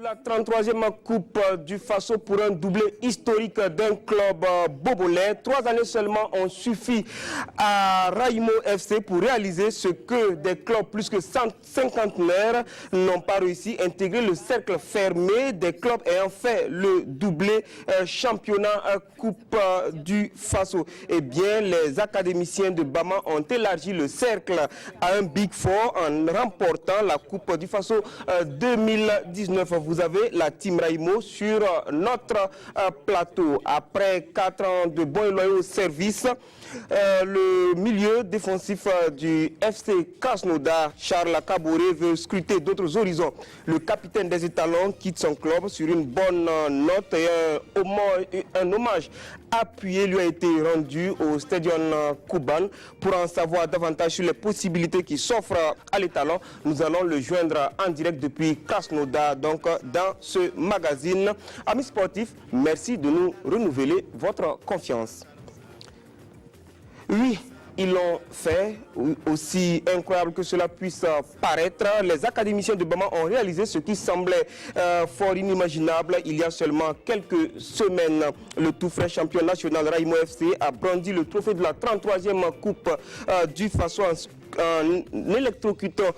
La 33e Coupe du Faso pour un doublé historique d'un club bobolais. 3 années seulement ont suffi à Raimo FC pour réaliser ce que des clubs plus que 150 maires n'ont pas réussi, intégrer le cercle fermé des clubs ayant fait le doublé championnat Coupe du Faso. Eh bien, les académiciens de Bama ont élargi le cercle à un Big Four en remportant la Coupe du Faso 2019. Vous avez la team Raimo sur notre plateau. Après 4 ans de bons et loyaux services, le milieu défensif du FC Krasnodar, Charles Kaboré, veut scruter d'autres horizons. Le capitaine des étalons quitte son club sur une bonne note et un hommage appuyé lui a été rendu au Stadion Kuban. Pour en savoir davantage sur les possibilités qui s'offrent à l'étalon, nous allons le joindre en direct depuis Krasnodar, donc dans ce magazine. Amis sportifs, merci de nous renouveler votre confiance. Oui, ils l'ont fait, aussi incroyable que cela puisse paraître. Les académiciens de Bama ont réalisé ce qui semblait fort inimaginable. Il y a seulement quelques semaines, le tout frais champion national Raimo FC a brandi le trophée de la 33e Coupe du Faso en électrocutant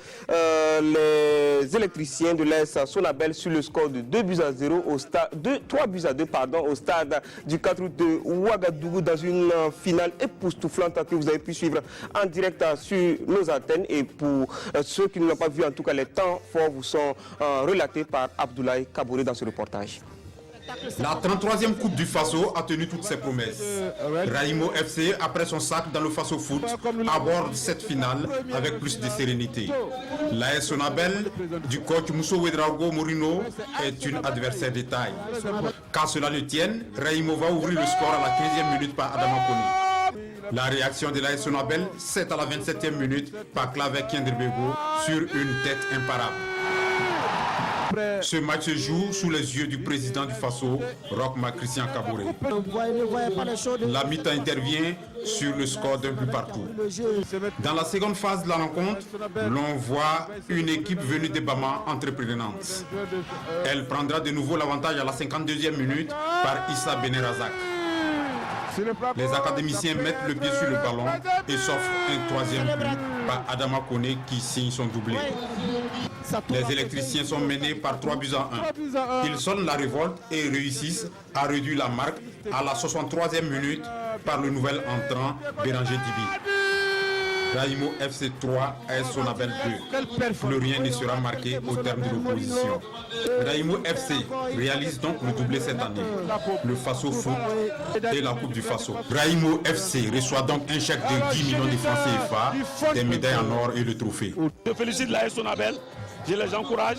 les électriciens de l'AS Sonabel sur le score de 3 buts à 2 au stade du 4 août de Ouagadougou dans une finale époustouflante que vous avez pu suivre en direct sur nos antennes. Et pour ceux qui ne l'ont pas vu, en tout cas, les temps forts vous sont relatés par Abdoulaye Kaboré dans ce reportage. La 33e Coupe du Faso a tenu toutes ses promesses. Raimo FC, après son sac dans le Faso Foot, aborde cette finale avec plus de sérénité. L'AS Sonabel du coach Mousso Ouedraogo Morino est une adversaire de taille. Qu'à cela ne tienne, Raimo va ouvrir le score à la 15e minute par Adama Kone. La réaction de l'AS Sonabel, c'est à la 27e minute par Claver Kiendrebego sur une tête imparable. Ce match se joue sous les yeux du président du Faso, Rochma Christian Kaboré. La mi-temps intervient sur le score d'un but partout. Dans la seconde phase de la rencontre, l'on voit une équipe venue de Bama entreprenante. Elle prendra de nouveau l'avantage à la 52e minute par Issa Benerazak. Les académiciens mettent le pied sur le ballon et s'offrent un 3e but par Adama Kone qui signe son doublé. Les électriciens sont menés par 3 buts à 1. Ils sonnent la révolte et réussissent à réduire la marque à la 63e minute par le nouvel entrant Béranger Dibi. Raimo FC 3, AS Sonabel 2. Plus rien ne sera marqué au terme de l'opposition. Raimo FC réalise donc le doublé cette année, le Faso Foot et la Coupe du Faso. Raimo FC reçoit donc un chèque de 10 millions de francs CFA, des médailles en or et le trophée. Je félicite l'AS Sonabel, je les encourage.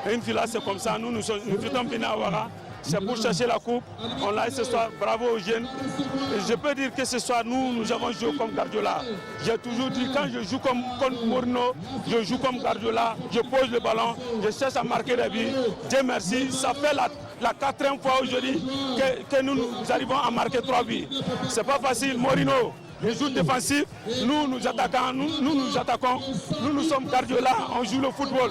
Et une fille là, c'est comme ça, nous sommes venus à Ouaga. C'est pour chercher la coupe. On l'a eu ce soir. Bravo aux jeunes. Et je peux dire que ce soir, nous avons joué comme Guardiola. J'ai toujours dit, quand je joue comme Morino, je joue comme Guardiola. Je pose le ballon, je cherche à marquer des buts. Dieu merci. Ça fait la 4e fois aujourd'hui que nous arrivons à marquer 3 buts. C'est pas facile. Morino, les joueurs défensifs, nous attaquons, nous sommes Guardiola, on joue le football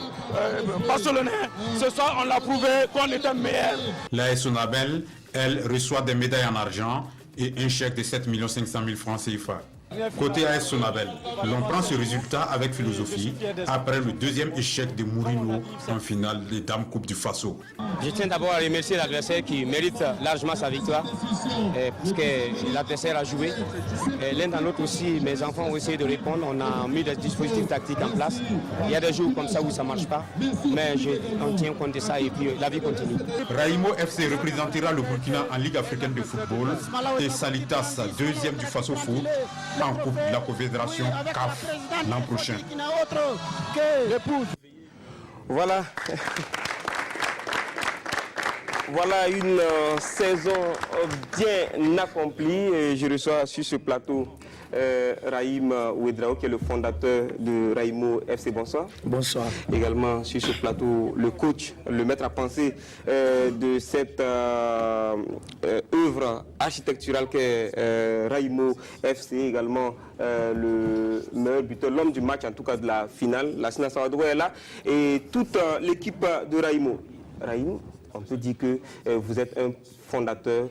barcelonais. Ce soir, on l'a prouvé qu'on était meilleur. L'AS Sonabel, elle, reçoit des médailles en argent et un chèque de 7 500 000 francs CFA. Côté AS Sonabel, l'on prend ce résultat avec philosophie après le 2e échec de Morino en finale des Dames Coupe du Faso. Je tiens d'abord à remercier l'adversaire qui mérite largement sa victoire parce que l'adversaire a joué. L'un dans l'autre aussi, mes enfants ont essayé de répondre. On a mis des dispositifs tactiques en place. Il y a des jours comme ça où ça ne marche pas, mais on tient compte de ça et puis la vie continue. Raimo FC représentera le Burkina en Ligue africaine de football et Salitas, 2e du Faso Foot, en Coupe de la Confédération CAF l'an prochain. Voilà. Voilà une saison bien accomplie. Et je reçois sur ce plateau Raïm Ouedraogo, qui est le fondateur de Raimo FC. Bonsoir. Bonsoir. Également sur ce plateau, le coach, le maître à penser de cette œuvre architecturale qu'est Raimo FC. Également le meilleur buteur, l'homme du match en tout cas de la finale, la Sina Sawadou est là. Et toute l'équipe de Raimo. Raïm, on peut dire que vous êtes un fondateur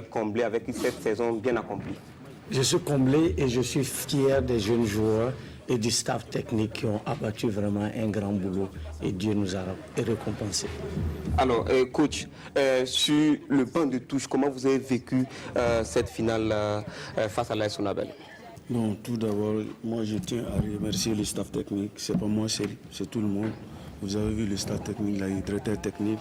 comblé avec cette saison bien accomplie. Je suis comblé et je suis fier des jeunes joueurs et du staff technique qui ont abattu vraiment un grand boulot et Dieu nous a récompensés. Alors, coach, sur le banc de touche, comment vous avez vécu cette finale face à l'AS Sonabel? Non, tout d'abord, moi je tiens à remercier le staff technique. C'est pas moi seul, c'est tout le monde. Vous avez vu le staff technique, là, le directeur technique,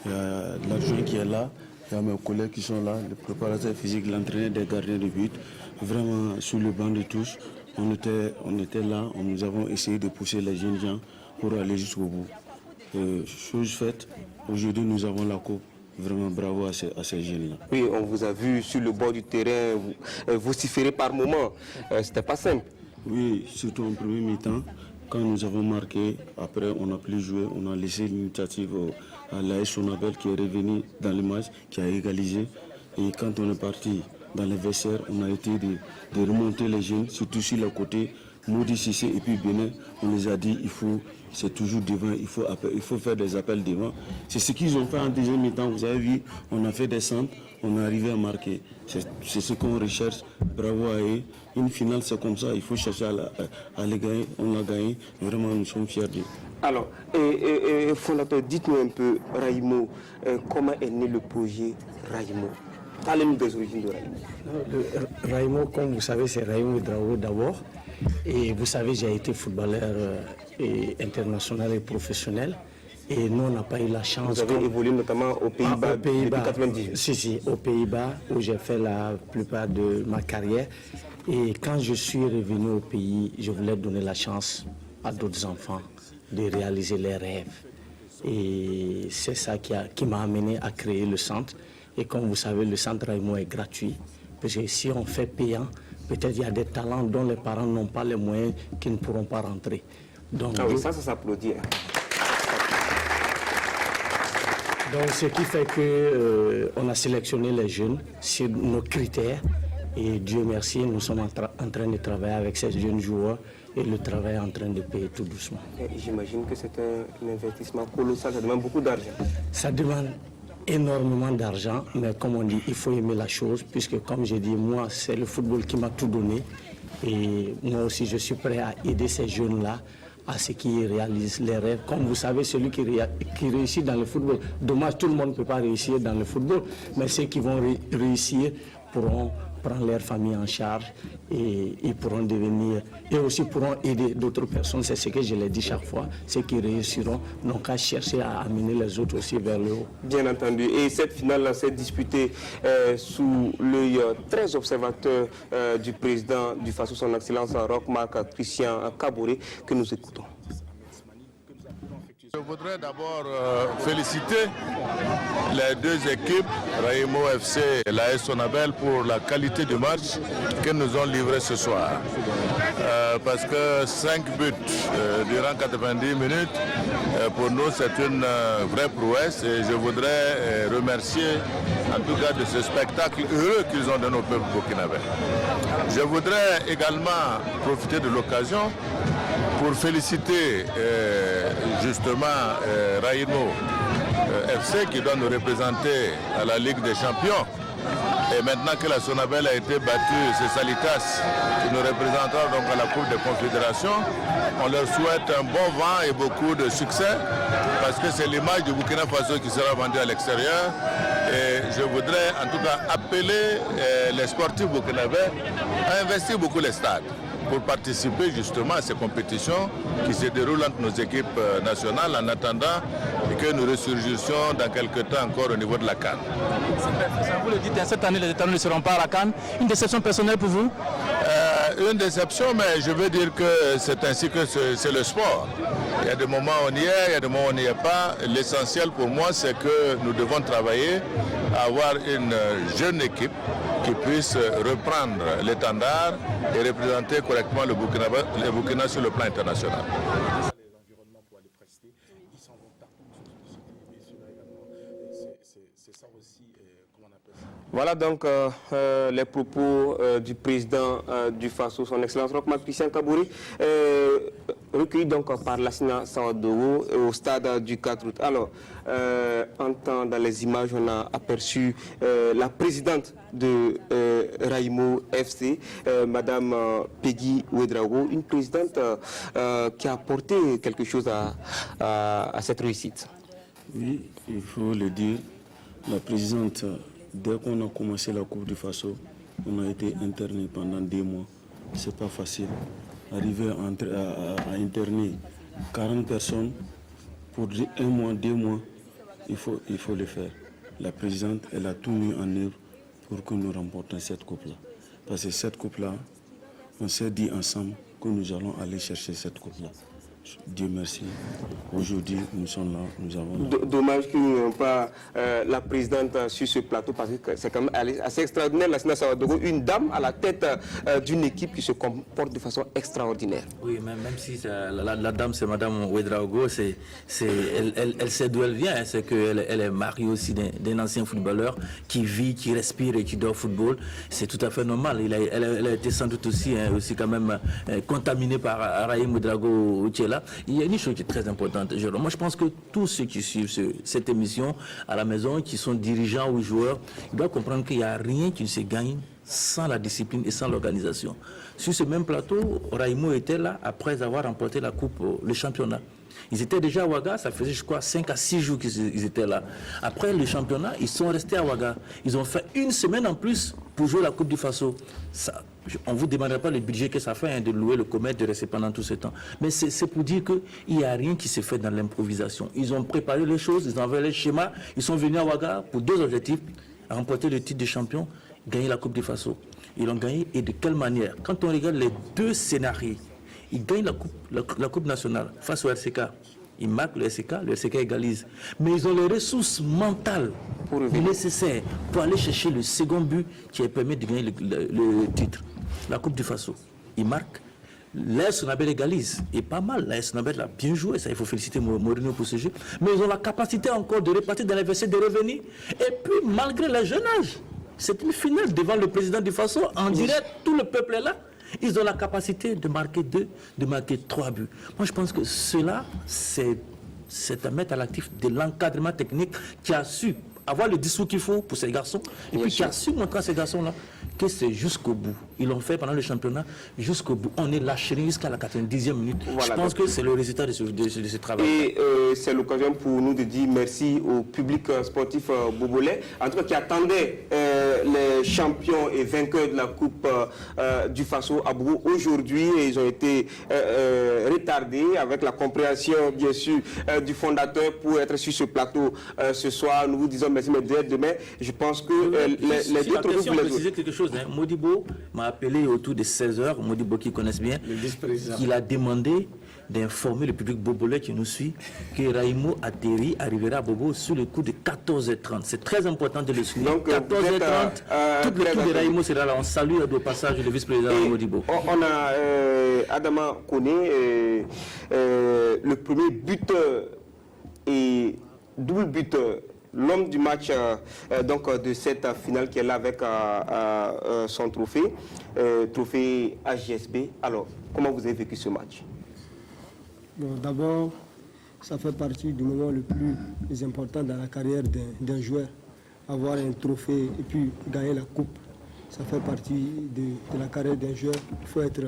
il y a l'adjoint qui est là, il y a mes collègues qui sont là, le préparateur physique, l'entraîneur des gardiens de but. Vraiment, sur le banc de touche, on était là, nous avons essayé de pousser les jeunes gens pour aller jusqu'au bout. Chose faite, aujourd'hui nous avons la coupe. Vraiment bravo à ces jeunes-là. Oui, on vous a vu sur le bord du terrain, vociférer par moments. C'était pas simple. Oui, surtout en premier mi-temps. Quand nous avons marqué, après on n'a plus joué, on a laissé l'initiative à l'AS Sonabel qui est revenu dans le match, qui a égalisé. Et quand on est parti dans les vestiaires, on a été de remonter les jeunes, surtout sur le côté. Maudit Cissé et puis Bénin, on les a dit c'est toujours devant, il faut faire des appels devant. C'est ce qu'ils ont fait en deuxième mi-temps. Vous avez vu, on a fait des centres, on est arrivé à marquer. C'est ce qu'on recherche. Bravo à eux. Une finale, c'est comme ça, il faut chercher à les gagner. On l'a gagné. Vraiment, nous sommes fiers d'eux. Alors, fondateur, dites-nous un peu, Raïmo, comment est né le projet Raïmo? Parlez-nous des origines de Raïmo. Raïmo, comme vous savez, c'est Raïmo Drao d'abord. Et vous savez, j'ai été footballeur international et professionnel. Et nous, on n'a pas eu la chance. Vous avez évolué notamment aux Pays-Bas depuis 1998. Si, aux Pays-Bas, où j'ai fait la plupart de ma carrière. Et quand je suis revenu au pays, je voulais donner la chance à d'autres enfants de réaliser leurs rêves. Et c'est ça qui m'a amené à créer le centre. Et comme vous savez, le centre Raïmo est gratuit. Parce que si on fait payant, peut-être il y a des talents dont les parents n'ont pas les moyens qui ne pourront pas rentrer. Donc, oui, ça s'applaudit. Donc, ce qui fait qu'on a sélectionné les jeunes sur nos critères. Et Dieu merci, nous sommes en train de travailler avec ces jeunes joueurs et le travail est en train de payer tout doucement. J'imagine que c'est un investissement colossal, ça demande beaucoup d'argent. Ça demande énormément d'argent, mais comme on dit, il faut aimer la chose, puisque comme j'ai dit, moi, c'est le football qui m'a tout donné. Et moi aussi, je suis prêt à aider ces jeunes-là à ce qu'ils réalisent les rêves. Comme vous savez, celui qui réussit dans le football, dommage, tout le monde ne peut pas réussir dans le football, mais ceux qui vont réussir pourront prendre leur famille en charge et ils pourront devenir, et aussi pourront aider d'autres personnes. C'est ce que je l'ai dit chaque fois. Ceux qui réussiront n'ont qu'à chercher à amener les autres aussi vers le haut. Bien entendu. Et cette finale s'est disputée sous l'œil très observateur du président du FASO, son Excellence Roch-Marc Christian Kaboré, que nous écoutons. Je voudrais d'abord féliciter les deux équipes, Raïmo FC et l'AS Sonabel, pour la qualité du match que nous ont livré ce soir. Parce que 5 buts durant 90 minutes, pour nous c'est une vraie prouesse et je voudrais remercier en tout cas de ce spectacle heureux qu'ils ont donné au peuple burkinabé. Je voudrais également profiter de l'occasion pour féliciter justement Raïmo FC qui doit nous représenter à la Ligue des Champions. Et maintenant que la Sonabel a été battue, c'est Salitas qui nous représentera donc à la Coupe des Confédérations. On leur souhaite un bon vent et beaucoup de succès parce que c'est l'image du Burkina Faso qui sera vendue à l'extérieur. Et je voudrais en tout cas appeler les sportifs burkinabés à investir beaucoup les stades pour participer justement à ces compétitions qui se déroulent entre nos équipes nationales en attendant que nous ressurgissions dans quelques temps encore au niveau de la CAN. Vous le dites, cette année les États-Unis ne seront pas à la CAN. Une déception personnelle pour vous? Une déception, mais je veux dire que c'est ainsi que c'est le sport. Il y a des moments où on y est, il y a des moments où on n'y est pas. L'essentiel pour moi, c'est que nous devons travailler à avoir une jeune équipe qui puisse reprendre l'étendard et représenter correctement le Burkina sur le plan international. C'est ça aussi. Voilà donc les propos du président du FASO, son Excellence Rochmark Christian Kabouri, recueillis donc par Lassina Sawadogo au stade du 4 août. Alors, dans les images, on a aperçu la présidente de Raimo FC, Madame Peggy Ouedraogo, une présidente qui a apporté quelque chose à cette réussite. Oui, il faut le dire, la présidente... Dès qu'on a commencé la Coupe du Faso, on a été interné pendant 2 mois. C'est pas facile. Arriver à interner 40 personnes pour 1 mois, 2 mois, il faut le faire. La présidente, elle a tout mis en œuvre pour que nous remportions cette coupe-là. Parce que cette coupe-là, on s'est dit ensemble que nous allons aller chercher cette coupe-là. Dieu merci. Aujourd'hui, nous sommes là, nous avons... Dommage qu'ils n'ont pas la présidente sur ce plateau parce que c'est quand même assez extraordinaire. Lassina Sawadogo, une dame à la tête d'une équipe qui se comporte de façon extraordinaire. Oui, même si la dame, c'est Madame Ouedraogo, elle sait d'où elle vient. C'est qu'elle est mariée aussi d'un ancien footballeur qui vit, qui respire et qui dort au football. C'est tout à fait normal. Elle a été sans doute aussi quand même contaminée par Raimo Ouedraogo. Il y a une chose qui est très importante, Jérôme. Moi, je pense que tous ceux qui suivent cette émission à la maison, qui sont dirigeants ou joueurs, ils doivent comprendre qu'il n'y a rien qui ne se gagne sans la discipline et sans l'organisation. Sur ce même plateau, Raimo était là après avoir remporté la coupe, le championnat. Ils étaient déjà à Ouaga, ça faisait je crois 5 à 6 jours qu'ils étaient là. Après le championnat, ils sont restés à Ouaga. Ils ont fait 1 semaine en plus pour jouer la Coupe du Faso. On ne vous demandera pas le budget que ça fait de louer le comète, de rester pendant tout ce temps. Mais c'est pour dire qu'il n'y a rien qui se fait dans l'improvisation. Ils ont préparé les choses, ils ont envoyé les schémas, ils sont venus à Ouaga pour 2 objectifs, remporter le titre de champion, gagner la Coupe du Faso. Ils l'ont gagné et de quelle manière? Quand on regarde les 2 scénarios, ils gagnent la coupe nationale face au RCK. Ils marquent le RCK égalise. Mais ils ont les ressources mentales nécessaires pour aller chercher le second but qui permet de gagner le titre. La Coupe du Faso. Ils marquent. L'AS Sonabel égalise. Et pas mal. L'AS Sonabel a bien joué. Ça, il faut féliciter Mourinho pour ce jeu. Mais ils ont la capacité encore de repartir dans l'adversaire, de revenir. Et puis, malgré le jeune âge, c'est une finale devant le président du Faso. En direct, tout le peuple est là. Ils ont la capacité de marquer 2, de marquer 3 buts. Moi, je pense que cela, c'est à mettre à l'actif de l'encadrement technique qui a su avoir le discours qu'il faut pour ces garçons et puis qui a su montrer à ces garçons-là que c'est jusqu'au bout. Ils l'ont fait pendant le championnat jusqu'au bout. On est lâché jusqu'à la 90e minute. Voilà, je pense que c'est le résultat de ce travail. Et c'est l'occasion pour nous de dire merci au public sportif bobolais, en tout cas qui attendait les champions et vainqueurs de la Coupe du Faso à Bobo aujourd'hui. Ils ont été retardés avec la compréhension, bien sûr, du fondateur pour être sur ce plateau ce soir. Nous vous disons merci, mais dès demain, je pense que les deux trophées... Je préciser quelque chose. Modibo m'a appelé autour de 16h, Modibo qui connaissent bien, qu'il a demandé d'informer le public bobolais qui nous suit que Raimo arrivera à Bobo sous le coup de 14h30. C'est très important de le souligner. Donc 14h30, toute l'équipe de Raimo sera là. On salue au passage le vice-président Modibo. On a Adama Koné, le premier buteur et double buteur, l'homme du match de cette finale qui est là avec son trophée, trophée AJSB. Alors, comment vous avez vécu ce match? Bon, d'abord, ça fait partie du moment le plus important dans la carrière d'un joueur. Avoir un trophée et puis gagner la coupe, ça fait partie de la carrière d'un joueur. Il faut être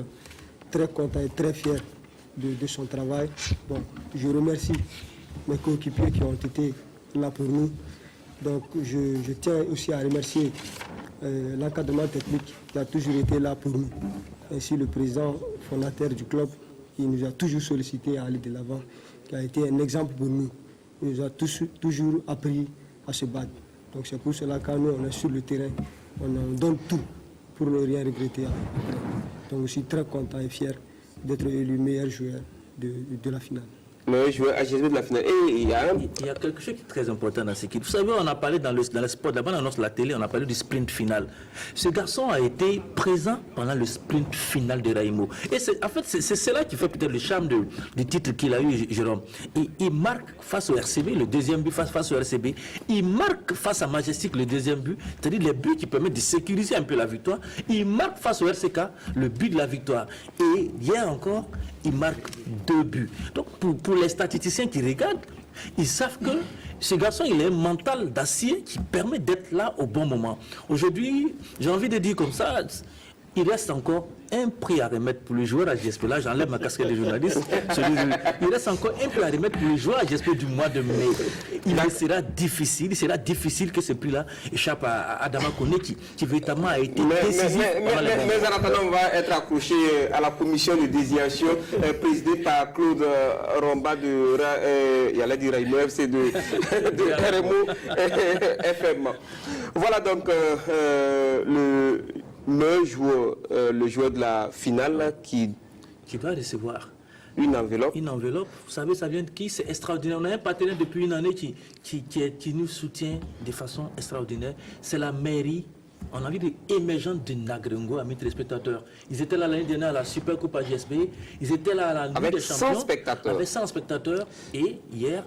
très content et très fier de son travail. Bon, je remercie mes coéquipiers qui ont été là pour nous. Donc je tiens aussi à remercier l'encadrement technique qui a toujours été là pour nous. Ainsi le président fondateur du club qui nous a toujours sollicité à aller de l'avant, qui a été un exemple pour nous. Il nous a toujours appris à se battre. Donc c'est pour cela que quand nous on est sur le terrain, on donne tout pour ne rien regretter. Donc je suis très content et fier d'être élu meilleur joueur de la finale. meilleur joueur AGSB de la finale. Et il y a quelque chose qui est très important dans cette équipe. Vous savez, on a parlé dans le sport, d'abord on annonce la télé, on a parlé du sprint final. Ce garçon a été présent pendant le sprint final de Raimo. Et en fait, c'est cela qui fait peut-être le charme du titre qu'il a eu, Jérôme. Il marque face au RCB, le deuxième but face au RCB. Il marque face à Majestic, le deuxième but, c'est-à-dire les buts qui permettent de sécuriser un peu la victoire. Il marque face au RCK, le but de la victoire. Et hier encore, il marque 2 buts. Donc pour les statisticiens qui regardent, ils savent que ce garçon, il a un mental d'acier qui permet d'être là au bon moment. Aujourd'hui, j'ai envie de dire comme ça, il reste encore un prix à remettre pour le joueur AGSP. Là, j'enlève ma casquette de journaliste. Il reste encore un prix à remettre pour le joueur AGSP du mois de mai. Il sera difficile que ce prix-là échappe à Adama Koné qui véritablement a été décisif. Mais en attendant, on va être accroché à la commission de désignation présidée par Claude Romba de Raimo FC de RMO FM. Voilà donc le joueur de la finale qui doit recevoir une enveloppe. Une enveloppe, vous savez, ça vient de qui? C'est extraordinaire. On a un partenaire depuis une année qui nous soutient de façon extraordinaire. C'est la mairie, on a envie de émergente de Nagrengo, amis téléspectateurs. Ils étaient là l'année dernière à la Super Coupe AGSB. Ils étaient là à la Ligue des Champions. Avec 100 spectateurs. Et hier,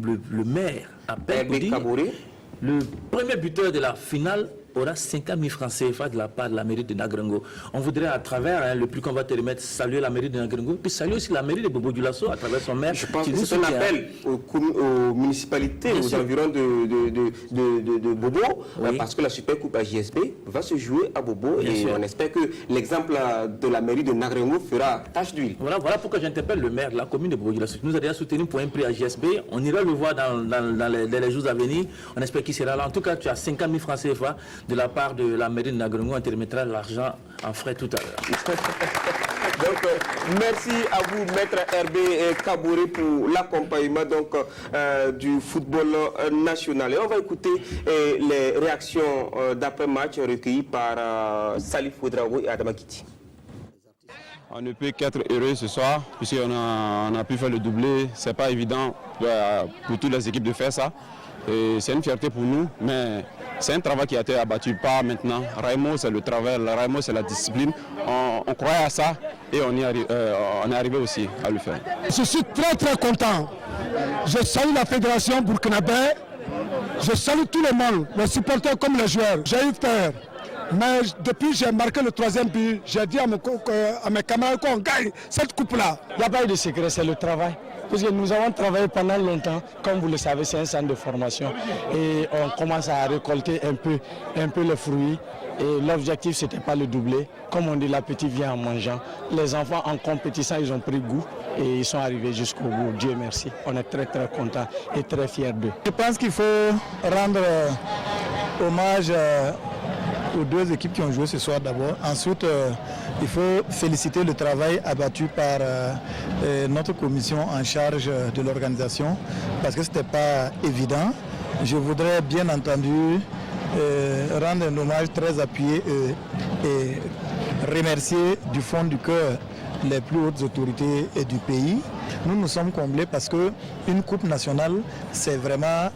le maire appelle pour dire le premier buteur de la finale aura 50 000 francs CFA de la part de la mairie de Nagrengo. On voudrait à travers, le plus qu'on va te remettre, saluer la mairie de Nagrengo, puis saluer aussi la mairie de Bobo Dioulasso à travers son maire. Je pense que c'est un appel aux municipalités, aux environs de Bobo, parce que la Super Coupe AGSB va se jouer à Bobo et on espère que l'exemple de la mairie de Nagrengo fera tache d'huile. Voilà pourquoi j'interpelle le maire de la commune de Bobo Dioulasso. Nous a déjà soutenu pour un prix AGSB. On ira le voir dans les jours à venir. On espère qu'il sera là. En tout cas, tu as 50 000 francs CFA de la part de la mairie de Nagrengo. On te remettra l'argent en frais tout à l'heure. Donc, merci à vous, Maître Hervé Kabouré, pour l'accompagnement du football national. Et on va écouter les réactions d'après-match recueillies par Salif Ouedraogo et Adama Kiti. On ne peut qu'être heureux ce soir, puisqu'on a pu faire le doublé. Ce n'est pas évident pour toutes les équipes de faire ça. C'est une fierté pour nous, mais c'est un travail qui a été abattu pas maintenant. Raimo, c'est le travail, Raimo, c'est la discipline. On croyait à ça et on est arrivé aussi à le faire. Je suis très content. Je salue la fédération burkinabé, je salue tout le monde, les supporters comme les joueurs. J'ai eu peur, mais depuis que j'ai marqué le 3e but, j'ai dit à mes camarades qu'on gagne cette coupe-là. Il n'y a pas eu de secret, c'est le travail. Parce que nous avons travaillé pendant longtemps, comme vous le savez, c'est un centre de formation et on commence à récolter un peu les fruits. Et l'objectif, ce n'était pas le doubler. Comme on dit, l'appétit vient en mangeant. Les enfants en compétition, ils ont pris goût et ils sont arrivés jusqu'au bout. Dieu merci. On est très contents et très fiers d'eux. Je pense qu'il faut rendre hommage aux 2 équipes qui ont joué ce soir d'abord. Ensuite, il faut féliciter le travail abattu par notre commission en charge de l'organisation parce que ce n'était pas évident. Je voudrais bien entendu rendre un hommage très appuyé et remercier du fond du cœur les plus hautes autorités du pays. Nous sommes comblés parce qu'une coupe nationale, c'est vraiment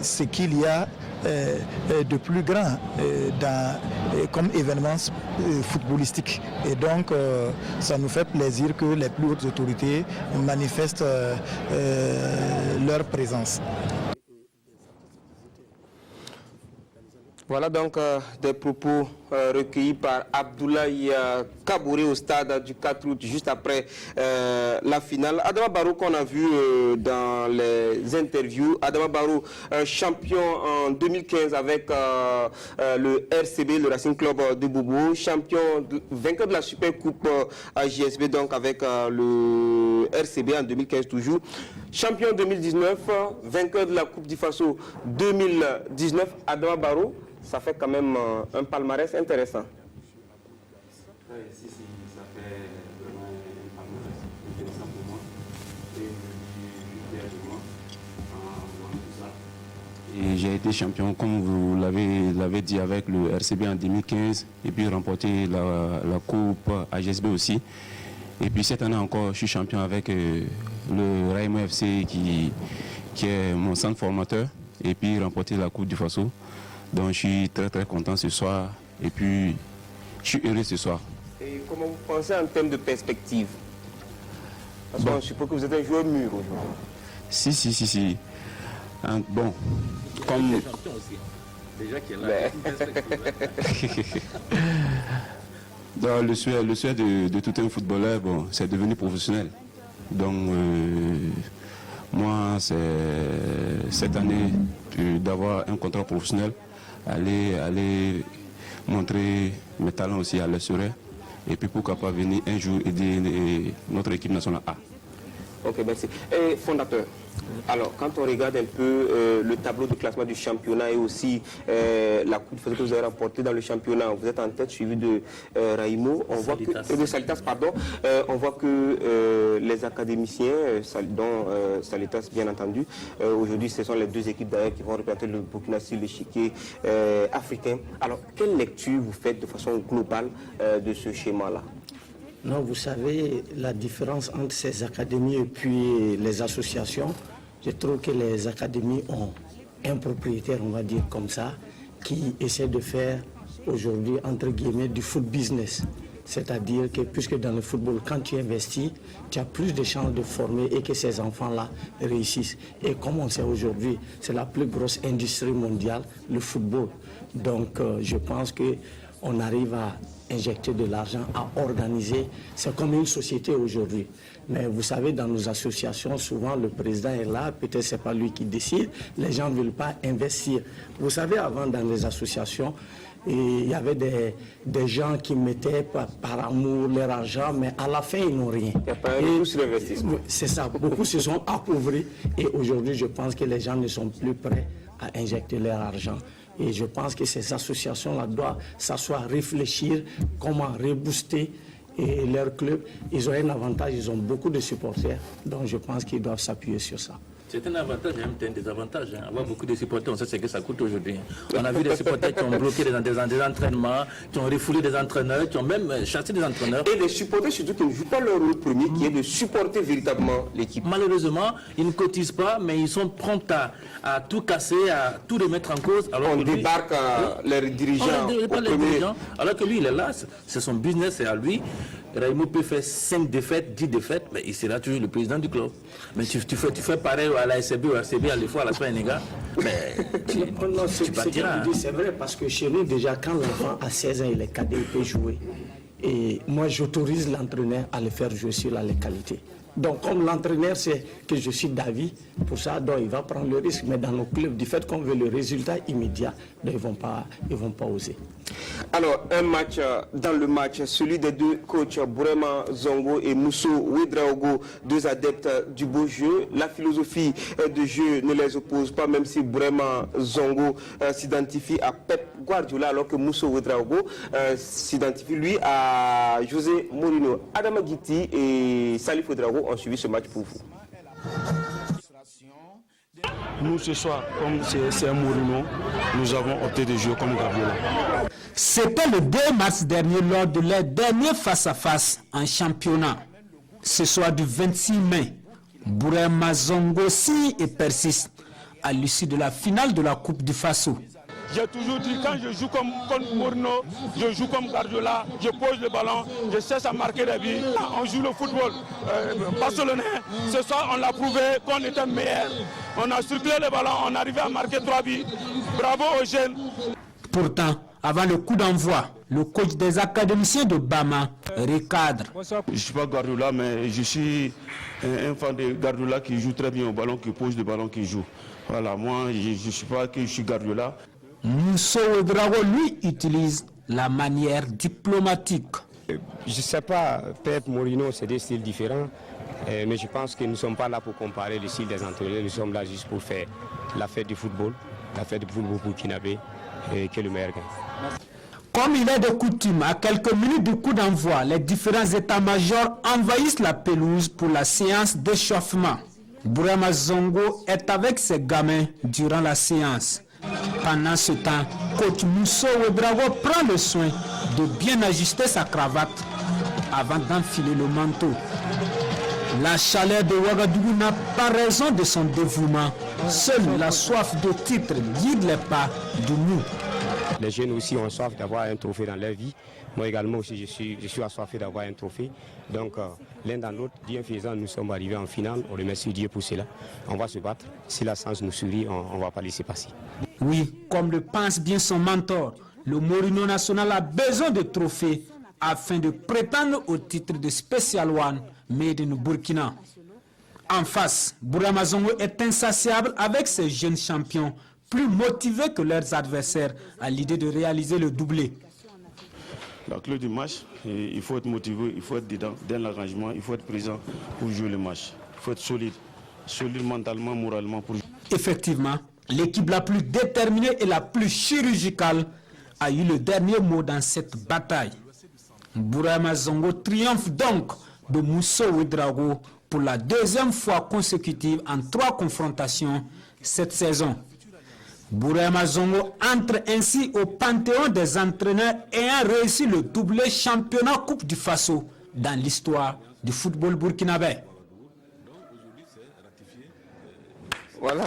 ce qu'il y a de plus grand comme événement footballistique. Et donc, ça nous fait plaisir que les plus hautes autorités manifestent leur présence. Voilà donc des propos recueillis par Abdoulaye Kabouré au stade du 4 août, juste après la finale. Adama Barrow qu'on a vu dans les interviews. Adama Barrow, champion en 2015 avec le RCB, le Racing Club de Bobo, champion, vainqueur de la Super Coupe AGSB, donc avec le RCB en 2015 toujours. Champion 2019, vainqueur de la Coupe du Faso 2019. Adama Barrow, ça fait quand même un palmarès intéressant. Ça fait vraiment un palmarès intéressant pour moi. Et j'ai été champion, comme vous l'avez dit, avec le RCB en 2015, et puis remporté la Coupe AGSB aussi. Et puis cette année encore, je suis champion avec le Raïmo FC qui est mon centre formateur et puis remporter la Coupe du Faso. Donc je suis très content ce soir et puis je suis heureux ce soir. Et comment vous pensez en termes de perspective? Parce qu'on suppose que vous êtes un joueur mûr aujourd'hui. Si. Bon, comme... Déjà qu'il est là. Le souhait de tout un footballeur, bon, c'est devenir professionnel. Donc, moi, c'est cette année d'avoir un contrat professionnel, aller montrer mes talents aussi à l'Essoré, et puis pourquoi pas venir un jour aider notre équipe nationale A. Ok, merci. Et fondateur, alors quand on regarde un peu le tableau de classement du championnat et aussi la coupe que vous avez remportée dans le championnat, vous êtes en tête suivi de Raïmo, on voit que, de Salitas, pardon, on voit que les académiciens, dont Salitas bien entendu, aujourd'hui ce sont les deux équipes d'ailleurs qui vont représenter le Burkina sur l'échiquier africain. Alors quelle lecture vous faites de façon globale de ce schéma-là? Non, vous savez, la différence entre ces académies et puis les associations, je trouve que les académies ont un propriétaire, on va dire comme ça, qui essaie de faire aujourd'hui, entre guillemets, du foot business. C'est-à-dire que puisque dans le football, quand tu investis, tu as plus de chances de former et que ces enfants-là réussissent. Et comme on sait aujourd'hui, c'est la plus grosse industrie mondiale, le football. Donc je pense qu'on arrive à injecter de l'argent, à organiser. C'est comme une société aujourd'hui. Mais vous savez, dans nos associations, souvent le président est là, peut-être c'est pas lui qui décide, les gens ne veulent pas investir. Vous savez, avant dans les associations, il y avait des gens qui mettaient par amour leur argent, mais à la fin, ils n'ont rien. Il n'y a pas un coup sur l'investissement. C'est ça, beaucoup se sont appauvris et aujourd'hui, je pense que les gens ne sont plus prêts à injecter leur argent. Et je pense que ces associations-là doivent s'asseoir, réfléchir comment rebooster leur club. Ils ont un avantage, ils ont beaucoup de supporters, donc je pense qu'ils doivent s'appuyer sur ça. C'est un avantage, c'est un désavantage. Avoir beaucoup de supporters, on sait ce que ça coûte aujourd'hui. On a vu des supporters qui ont bloqué des entraînements, qui ont refoulé des entraîneurs, qui ont même chassé des entraîneurs. Et les supporters, surtout, qui ne jouent pas leur rôle premier, qui est de supporter véritablement l'équipe. Malheureusement, ils ne cotisent pas, mais ils sont prompts à tout casser, à tout remettre en cause. Alors on débarque les dirigeants. Alors que lui, il est là, c'est son business, c'est à lui. Raïmo peut faire 5 défaites, 10 défaites, mais il sera toujours le président du club. Mais tu fais pareil à la SCB ou à la CB à la fois à la semaine, les gars. Mais tu partiras. C'est vrai, parce que chez nous, déjà, quand l'enfant a 16 ans, il est cadet, il peut jouer. Et moi, j'autorise l'entraîneur à le faire jouer sur la légalité. Donc, comme l'entraîneur sait que je suis d'avis, pour ça, donc, il va prendre le risque. Mais dans nos clubs, du fait qu'on veut le résultat immédiat, donc, ils vont pas oser. Alors, un match dans le match, celui des deux coachs, Bourema Zongo et Mousso Ouedraogo, deux adeptes du beau jeu. La philosophie de jeu ne les oppose pas, même si Bourema Zongo s'identifie à Pep Guardiola, alors que Mousso Ouedraogo s'identifie, lui, à José Mourinho. Adama Guiti et Salif Ouedraogo ont suivi ce match pour vous. Nous, ce soir, comme c'est un Mourinho, nous avons opté de jouer comme Guardiola. C'était le 2 mars dernier lors de leur dernier face-à-face en championnat. Ce soir du 26 mai, Bourema Zongo signe et persiste à l'issue de la finale de la Coupe du Faso. J'ai toujours dit, quand je joue comme Mourinho, je joue comme Guardiola, je pose le ballon, je cherche à marquer des buts. On joue le football barcelonais. Ce soir, on l'a prouvé qu'on était meilleur. On a circulé le ballon, on arrivait à marquer 3 buts. Bravo aux jeunes. Pourtant, avant le coup d'envoi, le coach des académiciens de Bama recadre. Je ne suis pas Guardiola, mais je suis un fan de Guardiola qui joue très bien au ballon, qui pose le ballon, qui joue. Voilà, moi, je ne suis pas que je suis Guardiola. Mousso Ouedraogo, lui, utilise la manière diplomatique. Je ne sais pas, peut-être Mourinho, c'est des styles différents, mais je pense que nous ne sommes pas là pour comparer le style des entraîneurs, nous sommes là juste pour faire la fête du football burkinabé, et que le meilleur gagne. Comme il est de coutume, à quelques minutes du coup d'envoi, les différents états-majors envahissent la pelouse pour la séance d'échauffement. Bourema Zongo est avec ses gamins durant la séance. Pendant ce temps, coach Mousso Ouedraogo prend le soin de bien ajuster sa cravate avant d'enfiler le manteau. La chaleur de Ouagadougou n'a pas raison de son dévouement. Seule la soif de titre guide les pas du nous. Les jeunes aussi ont soif d'avoir un trophée dans leur vie. Moi également aussi, je suis assoiffé d'avoir un trophée. Donc l'un dans l'autre, Dieu faisant, nous sommes arrivés en finale. On remercie Dieu pour cela. On va se battre. Si la chance nous sourit, on ne va pas laisser passer. Oui, comme le pense bien son mentor, le Morino National a besoin de trophées afin de prétendre au titre de Special One Made in Burkina. En face, Bourama Zongo est insatiable avec ses jeunes champions, plus motivés que leurs adversaires à l'idée de réaliser le doublé. La clé du match, il faut être motivé, il faut être dedans, dans l'arrangement, il faut être présent pour jouer le match. Il faut être solide mentalement, moralement. Effectivement, l'équipe la plus déterminée et la plus chirurgicale a eu le dernier mot dans cette bataille. Bourama Zongo triomphe donc de Mousso Ouedraogo pour la deuxième fois consécutive en 3 confrontations cette saison. Bourama Zongo entre ainsi au panthéon des entraîneurs ayant réussi le doublé championnat Coupe du Faso dans l'histoire du football burkinabé. Voilà.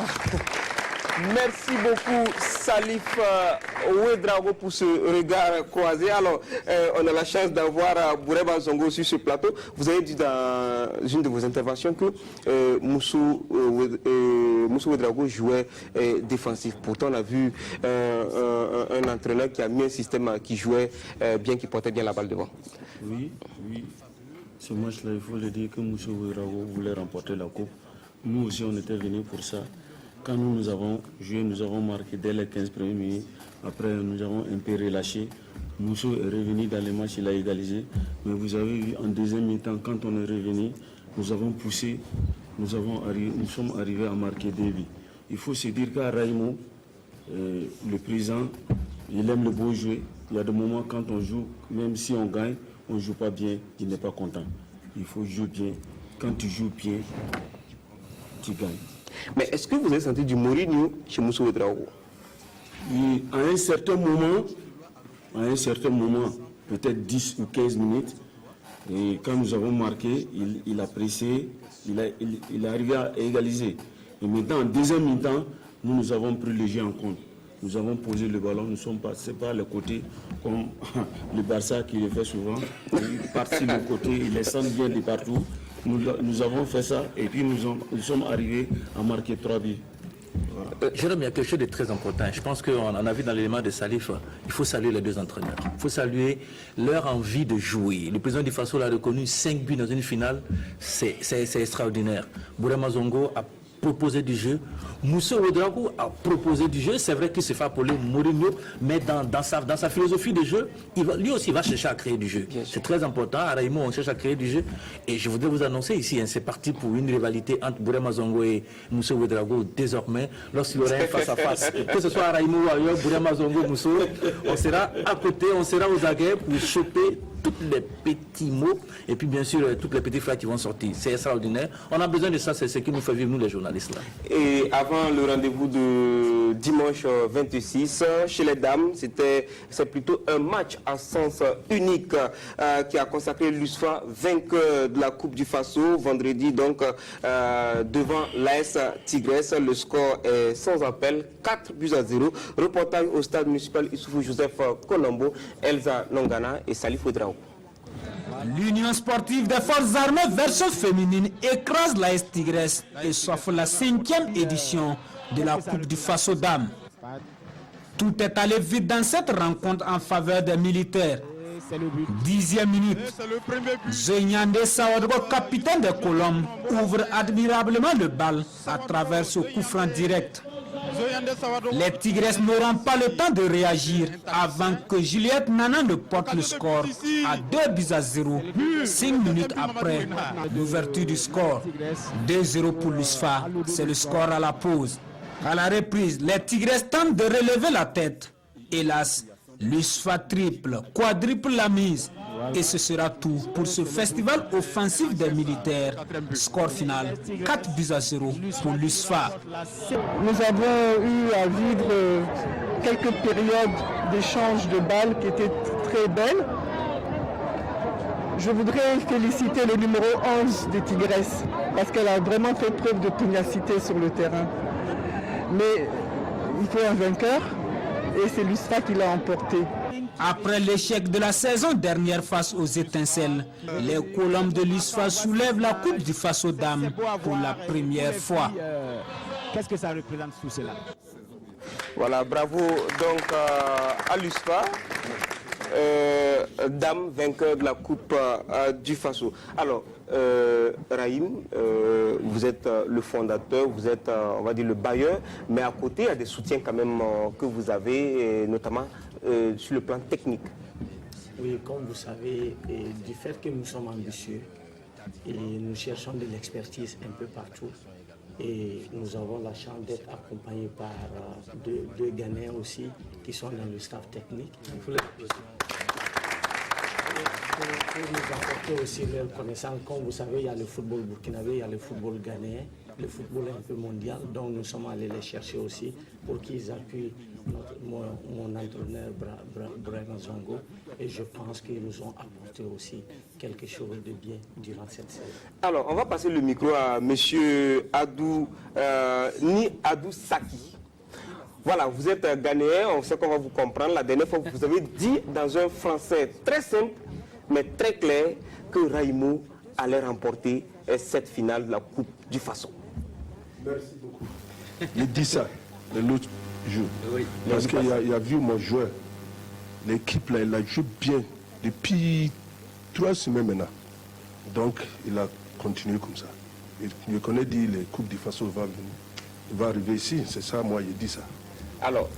Merci beaucoup Salif Ouedraogo pour ce regard croisé. Alors, on a la chance d'avoir Bourama Zongo sur ce plateau. Vous avez dit dans une de vos interventions que Mousso Ouedraogo jouait défensif. Pourtant, on a vu un entraîneur qui a mis un système qui jouait bien, qui portait bien la balle devant. Oui. Ce match-là, il faut le dire que Mousso Ouedraogo voulait remporter la coupe. Nous aussi, on était venus pour ça. Quand nous avons joué, nous avons marqué dès les 15 premières minutes. Après, nous avons un peu relâché. Mousso est revenu dans le match, il a égalisé. Mais vous avez vu, en deuxième mi-temps, quand on est revenu, nous avons poussé, nous sommes arrivés à marquer 2 buts. Il faut se dire qu'à Raimo, le président, il aime le beau jouer. Il y a des moments quand on joue, même si on gagne, on ne joue pas bien, il n'est pas content. Il faut jouer bien. Quand tu joues bien, tu gagnes. Mais est-ce que vous avez senti du Mourinho chez Mousso Ouedraogo? À un certain moment, peut-être 10 ou 15 minutes, et quand nous avons marqué, il a pressé, il est arrivé à égaliser. Et maintenant, en deuxième mi-temps, nous avons pris le jeu en compte. Nous avons posé le ballon, nous sommes passés par le côté, comme le Barça qui le fait souvent. Il est parti de côté, il descend bien de partout. Nous avons fait ça et puis nous sommes arrivés à marquer 3 buts. Voilà. Jérôme, il y a quelque chose de très important. Je pense qu'on en a vu dans l'élément de Salif. Il faut saluer les 2 entraîneurs. Il faut saluer leur envie de jouer. Le président du Faso l'a reconnu, 5 buts dans une finale, c'est extraordinaire. Bourama Zongo a proposé du jeu. Mousso Ouedraogo a proposé du jeu. C'est vrai qu'il se fait appeler Mourinho, mais dans sa philosophie de jeu, lui aussi va chercher à créer du jeu. C'est très important. À Raimo, on cherche à créer du jeu. Et je voudrais vous annoncer ici, c'est parti pour une rivalité entre Bourama Zongo et Mousso Ouedraogo désormais. Lorsqu'il y aura un face à face, que ce soit à Raimo ou ailleurs, Bourama Zongo, Mousso, on sera à côté, on sera aux aguets pour choper tous les petits mots et puis bien sûr toutes les petites phrases qui vont sortir. C'est extraordinaire. On a besoin de ça, c'est ce qui nous fait vivre nous les journalistes là. Et avant le rendez-vous de dimanche 26 chez les dames, c'est plutôt un match à sens unique qui a consacré l'USFA vainqueur de la Coupe du Faso vendredi donc devant l'AS Tigresse. Le score est sans appel, 4-0. Reportage au stade municipal Issoufou Joseph Colombo, Elsa Nongana et Salif Ouedraogo. L'Union sportive des forces armées version féminine écrase l'AS Tigresse et s'offre la 5e édition de la Coupe du Faso Dames. Tout est allé vite dans cette rencontre en faveur des militaires. 10e minute, Zenyande Sawadgo, capitaine des Colombes, ouvre admirablement le bal à travers ce coup franc direct. Les Tigresses n'auront pas le temps de réagir avant que Juliette Nana ne porte le score à 2-0, 5 minutes après l'ouverture du score. 2-0 pour l'USFA, c'est le score à la pause. À la reprise, les Tigresses tentent de relever la tête. Hélas, l'USFA triple, quadruple la mise. Et ce sera tout pour ce festival offensif des militaires. Score final 4-0 pour l'USFA. Nous avons eu à vivre quelques périodes d'échange de balles qui étaient très belles. je voudrais féliciter le numéro 11 des Tigresses parce qu'elle a vraiment fait preuve de pugnacité sur le terrain. Mais il faut un vainqueur et c'est l'USFA qui l'a emporté. Après l'échec de la saison dernière face aux Étincelles, les Colombes de l'USFA soulèvent la Coupe du Faso Dames pour la première fois. Qu'est-ce que ça représente tout cela? Voilà, bravo donc à l'USFA, dame vainqueur de la Coupe du Faso. Alors, Rahim, vous êtes le fondateur, vous êtes, on va dire, le bailleur, mais à côté, il y a des soutiens quand même que vous avez, notamment sur le plan technique. Oui, comme vous savez, du fait que nous sommes ambitieux et nous cherchons de l'expertise un peu partout, et nous avons la chance d'être accompagnés par deux Ghanéens aussi qui sont dans le staff technique. Pour nous apporter aussi leur connaissance. Comme vous savez, il y a le football burkinabé, il y a le football ghanéen, le football un peu mondial. Donc nous sommes allés les chercher aussi pour qu'ils appuient mon entraîneur Brahima Zongo. Et je pense qu'ils nous ont apporté aussi quelque chose de bien durant cette saison. Alors, on va passer le micro à M. Adou Saki. Voilà, vous êtes Ghanéen, on sait qu'on va vous comprendre. La dernière fois, vous avez dit dans un français très simple, mais très clair, que Raimo allait remporter cette finale de la Coupe du Faso. Merci beaucoup. Il dit ça l'autre jour. Oui. Parce qu'il a vu mon joueur. L'équipe, là, il a joué bien depuis 3 semaines maintenant. Donc, il a continué comme ça. Je connais dit les Coupes du Faso va arriver ici. C'est ça, moi, il dit ça. Alors,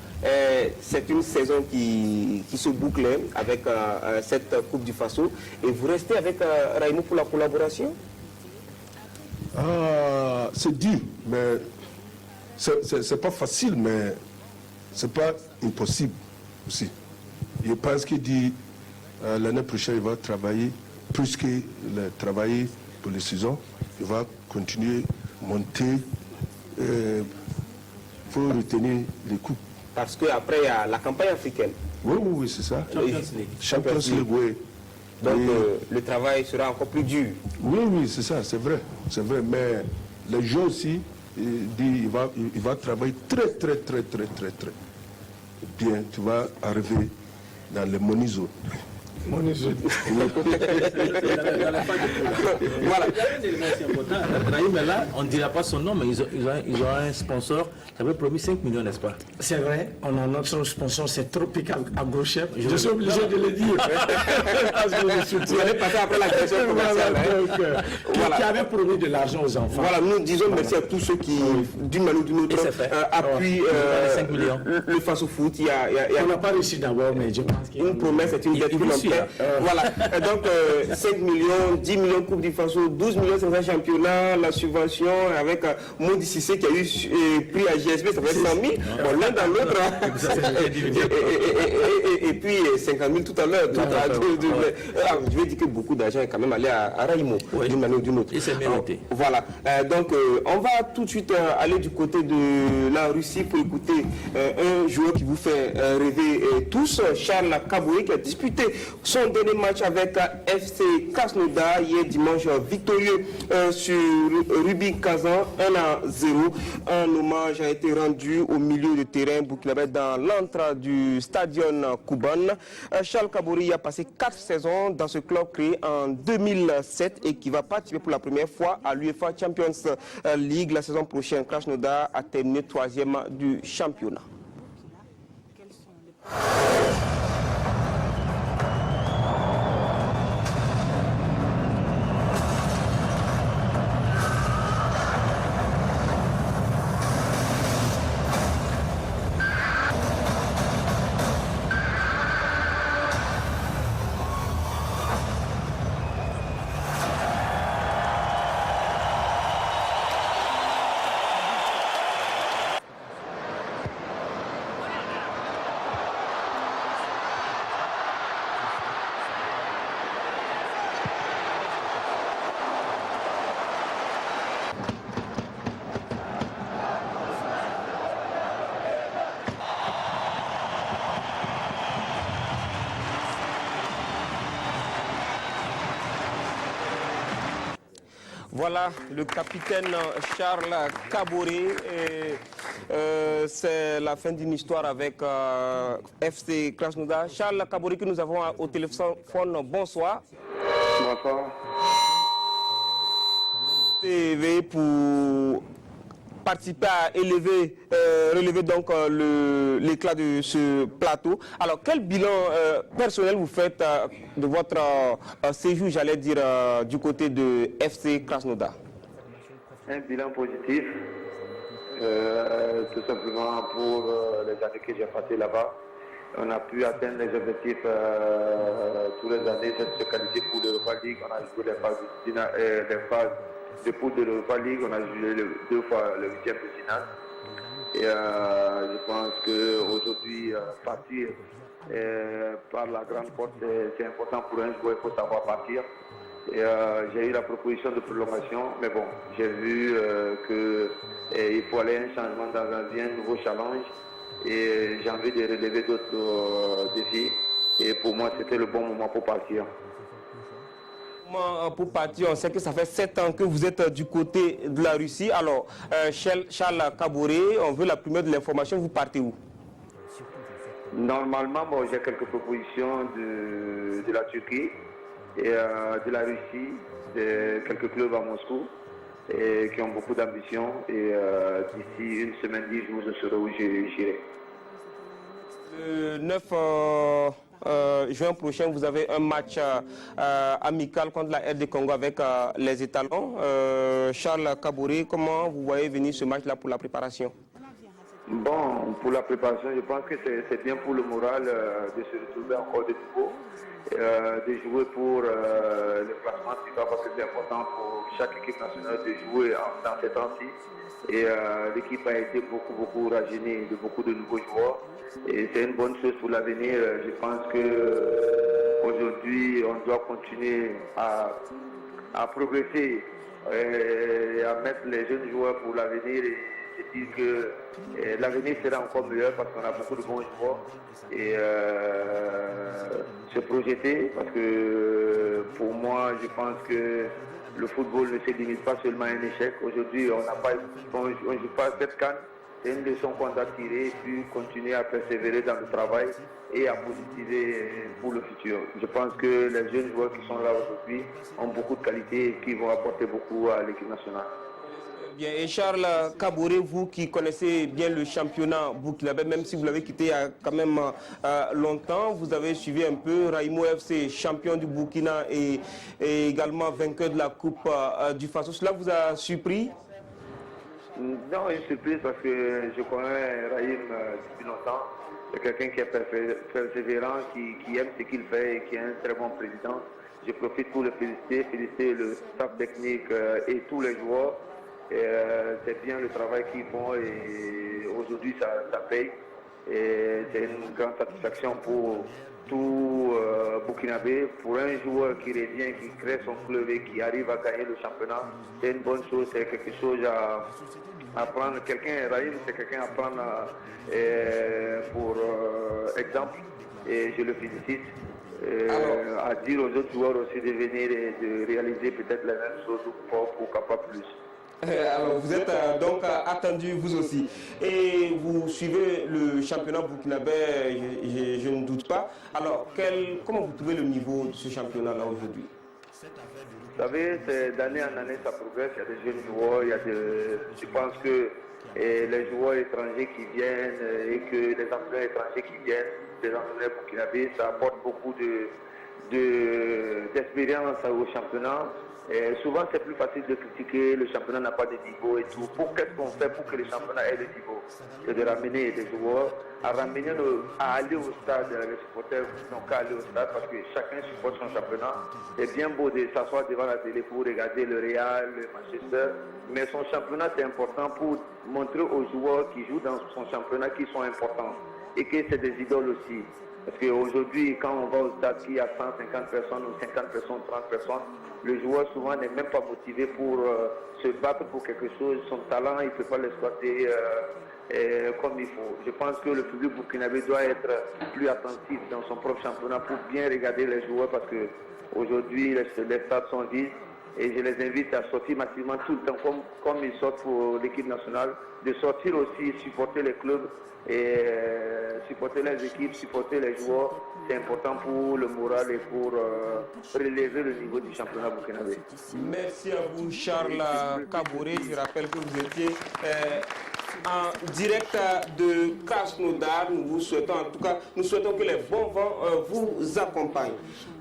c'est une saison qui se boucle avec cette Coupe du Faso. Et vous restez avec Raimo pour la collaboration? C'est dur, mais c'est pas facile, mais c'est pas impossible aussi. Je pense qu'il dit l'année prochaine, il va travailler plus que travailler pour les saisons. Il va continuer à monter. Il faut retenir les coupes. Parce qu'après, il y a la campagne africaine. Oui, c'est ça. Champions League, oui. Donc le travail sera encore plus dur. Oui, c'est ça, c'est vrai. Mais les gens aussi, il va travailler très bien. Tu vas arriver dans les money zones. Voilà. Raïm est là, on ne dira pas son nom, mais ils ont un sponsor qui avait promis 5 millions, n'est-ce pas? C'est vrai, on a notre sponsor, c'est Tropical AgroChef. Je suis obligé de le dire. Vous allez passer après la question commerciale. Qui avait promis de l'argent aux enfants. Voilà, nous disons merci à tous ceux qui, d'une manière ou d'une autre, appuient le face-au-foot. On n'a pas réussi d'abord, mais je pense qu'il y a une promesse, c'est une dette volontaire. Voilà, donc 5 millions, 10 millions Coupe du Faso, 12 millions 500 championnats, la subvention avec Maudit Cissé qui a eu prix à GSB, ça fait 100 000, bon, l'un dans l'autre. Et puis 50 000 tout à l'heure. Je vais dire que beaucoup d'argent est quand même allé à Raimo, d'une manière ou d'une autre. Et c'est mérité. Voilà, donc on va tout de suite aller du côté de la Russie pour écouter un joueur qui vous fait rêver tous, Charles Kaboué, qui a disputé son dernier match avec FC Krasnodar hier dimanche, victorieux sur Rubin Kazan 1-0. Un hommage a été rendu au milieu de terrain burkinabé dans l'entrée du stadion Kouban. Charles Kaboué a passé 4 saisons dans ce club créé en 2007 et qui va participer pour la première fois à l'UEFA Champions League la saison prochaine. Krasnodar a terminé 3e du championnat. Voilà le capitaine Charles Kaboré. C'est la fin d'une histoire avec FC Krasnodar. Charles Kaboré que nous avons au téléphone. Bonsoir. Bonsoir. TV pour participer à relever donc l'éclat de ce plateau. Alors, quel bilan personnel vous faites de votre séjour, j'allais dire, du côté de FC Krasnodar? Un bilan positif, tout simplement pour les années que j'ai passées là-bas. On a pu atteindre les objectifs tous les années, de se qualifier pour l'Europa League. On a joué les phases de poule de l'Europa League, on a joué 2 fois le 8e de finale. Et je pense qu'aujourd'hui, partir par la grande porte, c'est important pour un joueur, il faut savoir partir. Et j'ai eu la proposition de prolongation, mais bon, j'ai vu qu'il faut aller un changement dans un nouveau challenge. Et j'ai envie de relever d'autres défis. Et pour moi, c'était le bon moment pour partir. Pour partir, on sait que ça fait 7 ans que vous êtes du côté de la Russie. Alors, Charles Kaboré, on veut la primeur de l'information, vous partez où? Normalement, bon, j'ai quelques propositions de la Turquie et de la Russie, de quelques clubs à Moscou et qui ont beaucoup d'ambition. Et d'ici une semaine, 10 jours, je saurai où j'irai. Le 9 juin prochain, vous avez un match amical contre la RD Congo avec les étalons. Charles Kaboré, comment vous voyez venir ce match-là pour la préparation? Bon, pour la préparation, je pense que c'est bien pour le moral de se retrouver encore de nouveau, de jouer pour le classement FIFA, parce que c'est important pour chaque équipe nationale de jouer dans ces temps-ci. Et l'équipe a été beaucoup rajeunie de beaucoup de nouveaux joueurs. Et c'est une bonne chose pour l'avenir. Je pense qu'aujourd'hui, on doit continuer à progresser et à mettre les jeunes joueurs pour l'avenir. Et dire que l'avenir sera encore meilleur parce qu'on a beaucoup de bons joueurs. Et se projeter, parce que pour moi, je pense que le football ne se limite pas seulement à un échec. Aujourd'hui, on ne joue pas cette CAN. C'est une leçon qu'on doit tirer et puis continuer à persévérer dans le travail et à positiver pour le futur. Je pense que les jeunes joueurs qui sont là aujourd'hui ont beaucoup de qualités et qui vont apporter beaucoup à l'équipe nationale. Bien, et Charles Kaboré, vous qui connaissez bien le championnat burkinabé, même si vous l'avez quitté il y a quand même longtemps, vous avez suivi un peu Raïmo FC, champion du Burkina et également vainqueur de la Coupe du Faso. Cela vous a surpris? Non, une surprise parce que je connais Raïm depuis longtemps. C'est quelqu'un qui est persévérant, qui aime ce qu'il fait et qui est un très bon président. Je profite pour le féliciter le staff technique et tous les joueurs. C'est bien le travail qu'ils font et aujourd'hui ça paye. Et c'est une grande satisfaction pour tout Burkinabé, pour un joueur qui revient, qui crée son club et qui arrive à gagner le championnat. C'est une bonne chose, c'est quelque chose à prendre. Raïm, c'est quelqu'un à prendre pour exemple et je le félicite. À dire aux autres joueurs aussi de venir et de réaliser peut-être la même chose pourquoi pas plus. Alors vous êtes donc attendu vous aussi et vous suivez le championnat burkinabé, je ne doute pas. Alors comment vous trouvez le niveau de ce championnat-là aujourd'hui? Vous savez, d'année en année ça progresse, il y a des jeunes joueurs, je pense que les joueurs étrangers qui viennent et que les entraîneurs étrangers qui viennent, les entraîneurs burkinabés, ça apporte beaucoup d'expérience au championnat. Et souvent, c'est plus facile de critiquer, le championnat n'a pas de niveau et tout. Qu'est-ce qu'on fait pour que le championnat ait le niveau? C'est de ramener des joueurs, à aller au stade. Les supporters n'ont qu'à aller au stade parce que chacun supporte son championnat. C'est bien beau de s'asseoir devant la télé pour regarder le Real, le Manchester, mais son championnat, c'est important pour montrer aux joueurs qui jouent dans son championnat qu'ils sont importants et que c'est des idoles aussi. Parce qu'aujourd'hui, quand on va au stade, il y a 150 personnes ou 50 personnes, 30 personnes, le joueur souvent n'est même pas motivé pour se battre pour quelque chose. Son talent, il ne peut pas l'exploiter comme il faut. Je pense que le public burkinabé doit être plus attentif dans son propre championnat pour bien regarder les joueurs parce qu'aujourd'hui, les stades sont vides Et je les invite à sortir massivement tout le temps, comme ils sortent pour l'équipe nationale, de sortir aussi, supporter les clubs et supporter les équipes, supporter les joueurs. C'est important pour le moral et pour relever le niveau du championnat burkinabé. Merci à vous, Charles Kabouré. Je rappelle que vous étiez en direct de Krasnodar. Nous vous souhaitons, en tout cas, nous souhaitons que les bons vents vous accompagnent.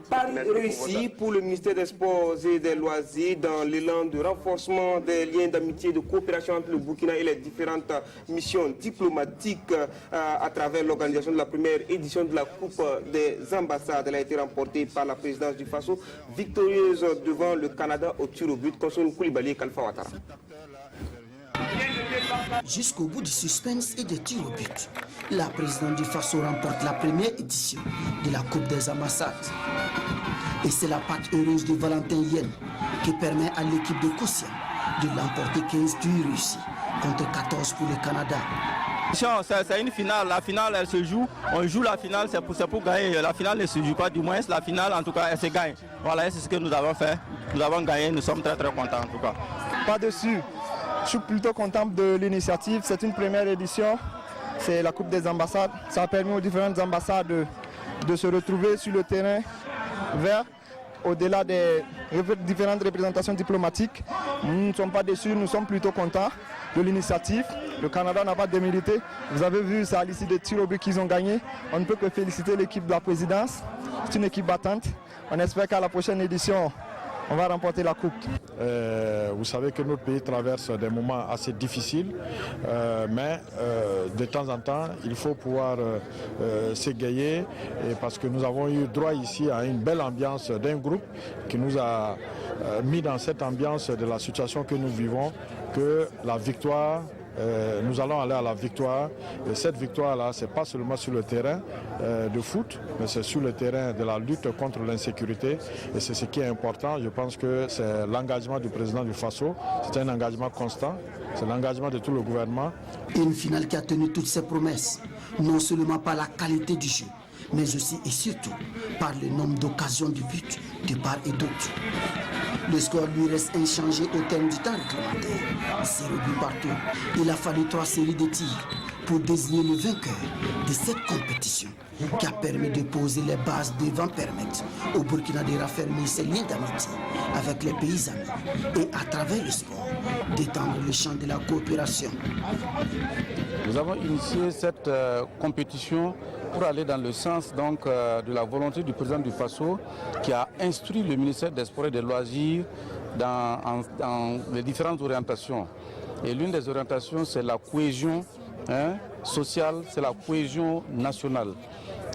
Paris réussi pour le ministère des Sports et des Loisirs dans l'élan de renforcement des liens d'amitié et de coopération entre le Burkina et les différentes missions diplomatiques à travers l'organisation de la première édition de la Coupe des ambassades. Elle a été remportée par la présidence du Faso, victorieuse devant le Canada au tir au but contre Koulibaly et Kalfa Ouattara. Jusqu'au bout du suspense et des tirs au but, la présidente du Faso remporte la première édition de la Coupe des ambassades. Et c'est la patte heureuse de Valentin Yen qui permet à l'équipe de Kossia de l'emporter 15 tirs réussis contre 14 pour le Canada. C'est une finale, la finale elle se joue, on joue la finale, c'est pour gagner, la finale ne se joue pas du moins, la finale en tout cas elle se gagne. Voilà, c'est ce que nous avons fait, nous avons gagné, nous sommes très contents en tout cas. Pas dessus, je suis plutôt content de l'initiative, c'est une première édition, c'est la Coupe des ambassades, ça a permis aux différentes ambassades de se retrouver sur le terrain vert, au-delà des différentes représentations diplomatiques. Nous ne sommes pas déçus, nous sommes plutôt contents de l'initiative. Le Canada n'a pas démérité. Vous avez vu, c'est à l'issue des tirs au but qu'ils ont gagné. On ne peut que féliciter l'équipe de la présidence. C'est une équipe battante. On espère qu'à la prochaine édition, on va remporter la coupe. Vous savez que notre pays traverse des moments assez difficiles, mais de temps en temps, il faut pouvoir s'égayer parce que nous avons eu droit ici à une belle ambiance d'un groupe qui nous a mis dans cette ambiance de la situation que nous vivons, que la victoire, nous allons aller à la victoire. Et cette victoire-là, ce n'est pas seulement sur le terrain de foot, mais c'est sur le terrain de la lutte contre l'insécurité. Et c'est ce qui est important. Je pense que c'est l'engagement du président du Faso. C'est un engagement constant. C'est l'engagement de tout le gouvernement. Une finale qui a tenu toutes ses promesses, non seulement par la qualité du jeu, mais aussi et surtout par le nombre d'occasions de but de part et d'autre. Le score lui reste inchangé au terme du temps réglementaire. 0 but partout. Il a fallu 3 séries de tirs pour désigner le vainqueur de cette compétition qui a permis de poser les bases devant permettre au Burkina de raffermir ses liens d'amitié avec les pays amis et à travers le sport d'étendre le champ de la coopération. Nous avons initié cette compétition pour aller dans le sens donc, de la volonté du président du Faso qui a instruit le ministère des Sports et des Loisirs dans les différentes orientations. Et l'une des orientations, c'est la cohésion sociale, c'est la cohésion nationale.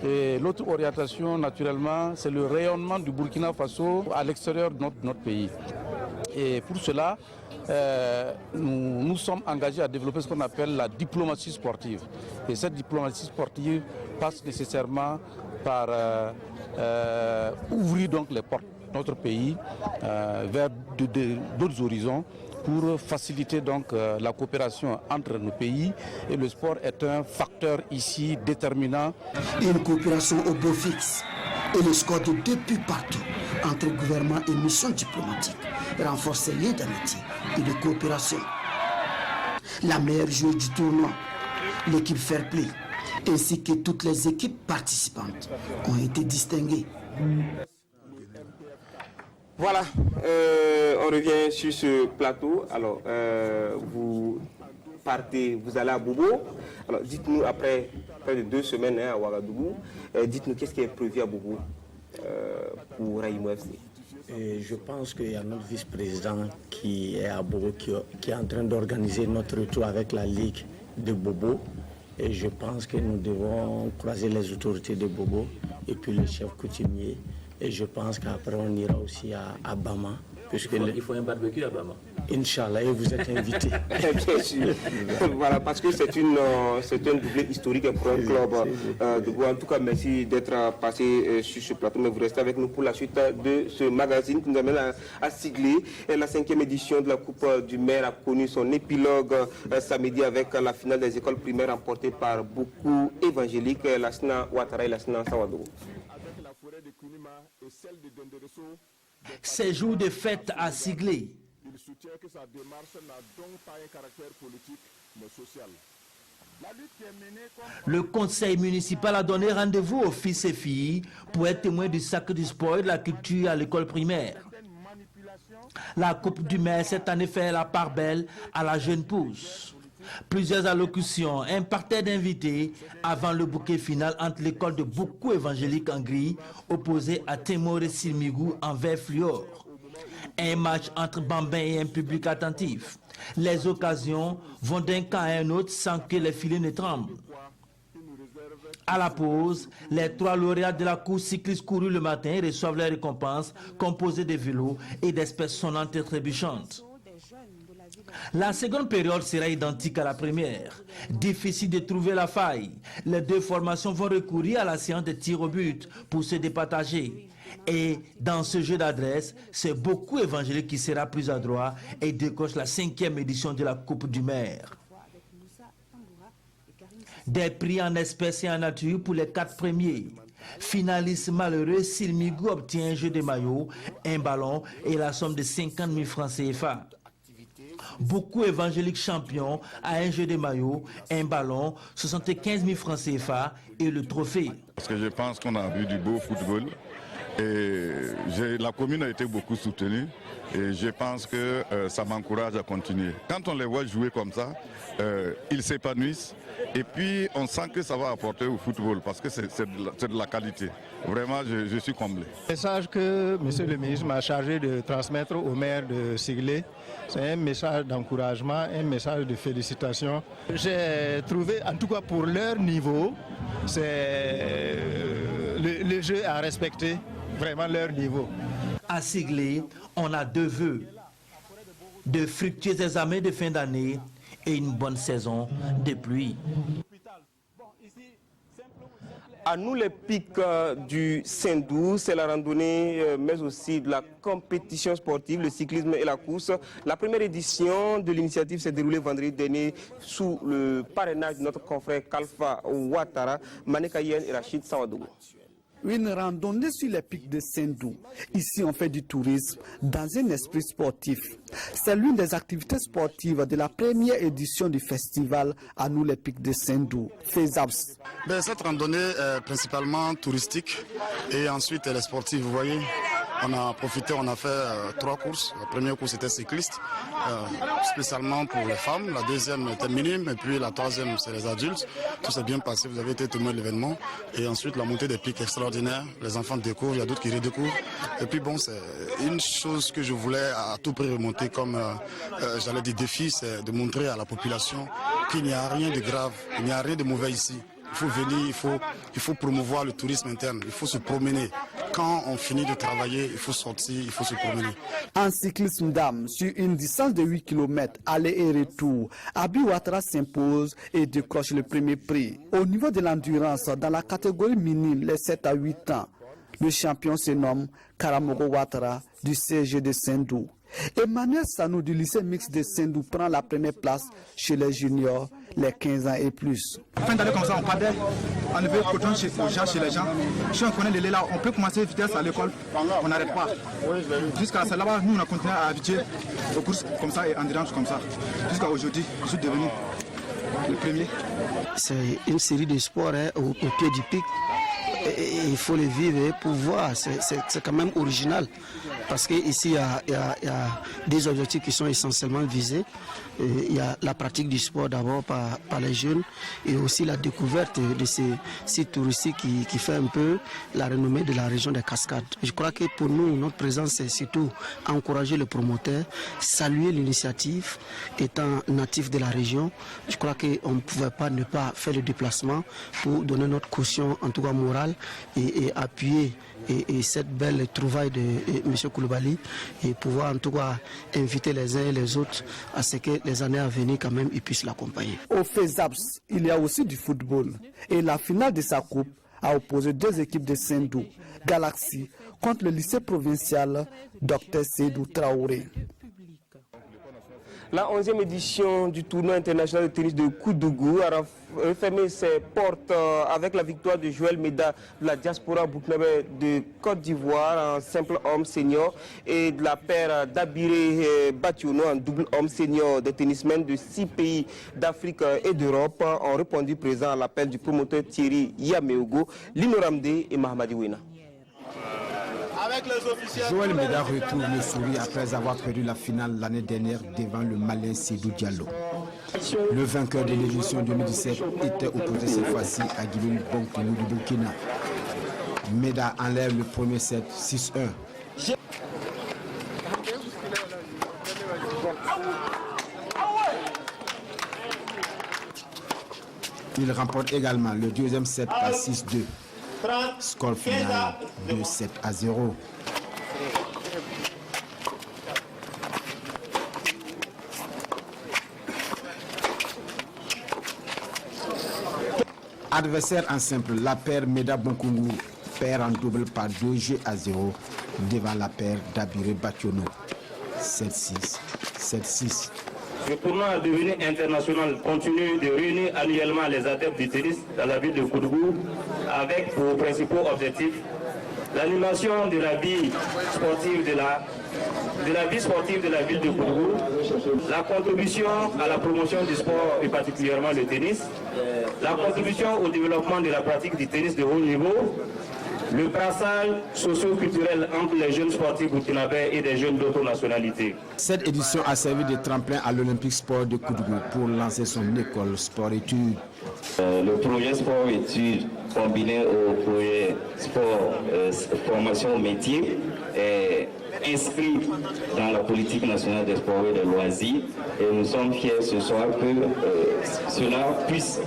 Et l'autre orientation, naturellement, c'est le rayonnement du Burkina Faso à l'extérieur de notre pays. Et pour cela, nous sommes engagés à développer ce qu'on appelle la diplomatie sportive. Et cette diplomatie sportive passe nécessairement par ouvrir donc les portes de notre pays vers d'autres horizons pour faciliter donc la coopération entre nos pays. Et le sport est un facteur ici déterminant. Une coopération au beau fixe et le score de 2 buts partout entre gouvernement et missions diplomatiques renforce les liens d'amitié et de coopération. La meilleure joueuse du tournoi, l'équipe Fair Play, ainsi que toutes les équipes participantes ont été distinguées. Voilà, on revient sur ce plateau. Alors, vous partez, vous allez à Bobo. Alors, dites-nous, après près de 2 semaines à Ouagadougou, dites-nous qu'est-ce qui est prévu à Bobo pour Raïmo FC. Et je pense qu'il y a notre vice-président qui est à Bobo, qui est en train d'organiser notre retour avec la Ligue de Bobo. Et je pense que nous devons croiser les autorités de Bobo et puis le chef coutumier. Et je pense qu'après on ira aussi à Bama. Il faut un barbecue à Bama. Inch'Allah, et vous êtes invités. Bien sûr. Voilà, parce que c'est un doublé historique pour un club de Bobo. En tout cas, merci d'être passé sur ce plateau. Mais vous restez avec nous pour la suite de ce magazine qui nous amène à sigler. La 5e édition de la Coupe du Maire a connu son épilogue samedi avec la finale des écoles primaires remportée par beaucoup évangéliques, Lassina Ouattara et Lassina Sawadougou. Et celle de Dendereso, Ces jours de fête à Siglé. Il soutient que sa démarche n'a donc pas un caractère politique, mais social. Le conseil municipal a donné rendez-vous aux fils et filles pour être témoins du sacre du sport et de la culture à l'école primaire. La Coupe du Maire cette année fait la part belle à la jeune pousse. Plusieurs allocutions, un parterre d'invités avant le bouquet final entre l'école de Boukou évangélique en gris opposé à Temore Silmigou en vert fluor. Un match entre bambins et un public attentif. Les occasions vont d'un camp à un autre sans que les filets ne tremblent. À la pause, les 3 lauréats de la course cycliste courue le matin reçoivent leurs récompenses composées de vélos et d'espèces sonnantes et trébuchantes. La seconde période sera identique à la première. Difficile de trouver la faille. Les 2 formations vont recourir à la séance de tir au but pour se départager. Et dans ce jeu d'adresse, c'est Boukou évangélique qui sera plus adroit et décroche la 5e édition de la Coupe du Maire. Des prix en espèces et en nature pour les 4 premiers. Finaliste malheureux, Silmigou obtient un jeu de maillot, un ballon et la somme de 50 000 francs CFA. Boukou évangélique champion a un jeu de maillot, un ballon, 75 000 francs CFA et le trophée. Parce que je pense qu'on a vu du beau football et la commune a été beaucoup soutenue et je pense que ça m'encourage à continuer. Quand on les voit jouer comme ça, ils s'épanouissent et puis on sent que ça va apporter au football parce que c'est de la qualité. Vraiment, je suis comblé. Le message que M. le ministre m'a chargé de transmettre au maire de Siglé, c'est un message d'encouragement, un message de félicitations. J'ai trouvé, en tout cas pour leur niveau, c'est le jeu à respecter, vraiment leur niveau. À Siglé, on a 2 vœux. De fructueux examens de fin d'année et une bonne saison de pluie. À nous les pics du Sendou, c'est la randonnée mais aussi de la compétition sportive, le cyclisme et la course. La première édition de l'initiative s'est déroulée vendredi dernier sous le parrainage de notre confrère Kalfa Ouattara, Manekayen et Rachid Sawadougou. Une randonnée sur les pics de Sendou. Ici, on fait du tourisme dans un esprit sportif. C'est l'une des activités sportives de la première édition du festival À nous les pics de Sendou, FESAPS. Cette randonnée est principalement touristique et ensuite elle est sportive, vous voyez. On a profité, on a fait 3 courses. La première course était cycliste, spécialement pour les femmes. La deuxième était minime et puis la troisième c'est les adultes. Tout s'est bien passé, vous avez été témoin de l'événement. Et ensuite la montée des pics extraordinaire. Les enfants découvrent, il y a d'autres qui redécouvrent. Et puis bon, c'est une chose que je voulais à tout prix remonter comme, j'allais dire défi, c'est de montrer à la population qu'il n'y a rien de grave, il n'y a rien de mauvais ici. Il faut venir, il faut promouvoir le tourisme interne, il faut se promener. Quand on finit de travailler, il faut sortir, il faut se promener. En cyclisme d'âme, sur une distance de 8 km, aller et retour, Abi Ouattara s'impose et décroche le premier prix. Au niveau de l'endurance, dans la catégorie minime, les 7 à 8 ans, le champion se nomme Karamogo Ouattara du CG de Sendou. Emmanuel Sanou du lycée mixte de Sendou prend la première place chez les juniors, les 15 ans et plus. Fin d'année comme ça, on partait, on veut coton chez les gens. Si on connaît les là, on peut commencer vitesse à l'école, on n'arrête pas. Jusqu'à ça là-bas, nous on a continué à habituer aux courses comme ça et endurance comme ça. Jusqu'à aujourd'hui, je suis devenu le premier. C'est une série de sports au pied du pic. Et il faut les vivre pour voir, c'est quand même original. Parce qu'ici, il y a des objectifs qui sont essentiellement visés. Il y a la pratique du sport d'abord par les jeunes et aussi la découverte de ces sites touristiques qui fait un peu la renommée de la région des Cascades. Je crois que pour nous, notre présence, c'est surtout encourager les promoteurs, saluer l'initiative étant natif de la région. Je crois qu'on ne pouvait pas ne pas faire le déplacement pour donner notre caution, en tout cas morale, et appuyer et cette belle trouvaille de M. Koulibaly et pouvoir en tout cas inviter les uns et les autres à ce que les années à venir quand même ils puissent l'accompagner. Au FESAPS, il y a aussi du football et la finale de sa coupe a opposé 2 équipes de Sendou, Galaxy contre le lycée provincial Dr Seydou Traoré. La 11e édition du tournoi international de tennis de Koudougou a refermé ses portes avec la victoire de Joël Meda de la diaspora burkinabé de Côte d'Ivoire en simple homme senior et de la paire d'Abiré Bationo en double homme senior. Des tennismen de 6 pays d'Afrique et d'Europe ont répondu présent à l'appel du promoteur Thierry Yameogo, Lino Ramdé et Mahamadi Wena. Joël Meda retrouve le sourire après avoir perdu la finale l'année dernière devant le Malien Sidou Diallo. Le vainqueur de l'édition 2017 était opposé cette fois-ci à Guillaume Bonkinou du Burkina. Meda enlève le premier set 6-1. Il remporte également le deuxième set par 6-2. Score final de 7-0. Adversaire en simple, la paire Meda Bonkungu perd en double par 2-0 devant la paire d'Abiré Bationo. 7-6, 7-6. Le tournoi devenu international continue de réunir annuellement les adeptes du tennis dans la ville de Koudougou avec pour principaux objectifs l'animation de la vie sportive de la ville de Koudougou, la contribution à la promotion du sport et particulièrement le tennis, la contribution au développement de la pratique du tennis de haut niveau, le brassage socio-culturel entre les jeunes sportifs burkinabés et des jeunes d'autres nationalités. Cette édition a servi de tremplin à l'Olympique Sport de Koudougou pour lancer son école sport-études. Le projet sport-études combiné au projet sport formation au métier est inscrit dans la politique nationale des sports et des loisirs et nous sommes fiers ce soir que cela puisse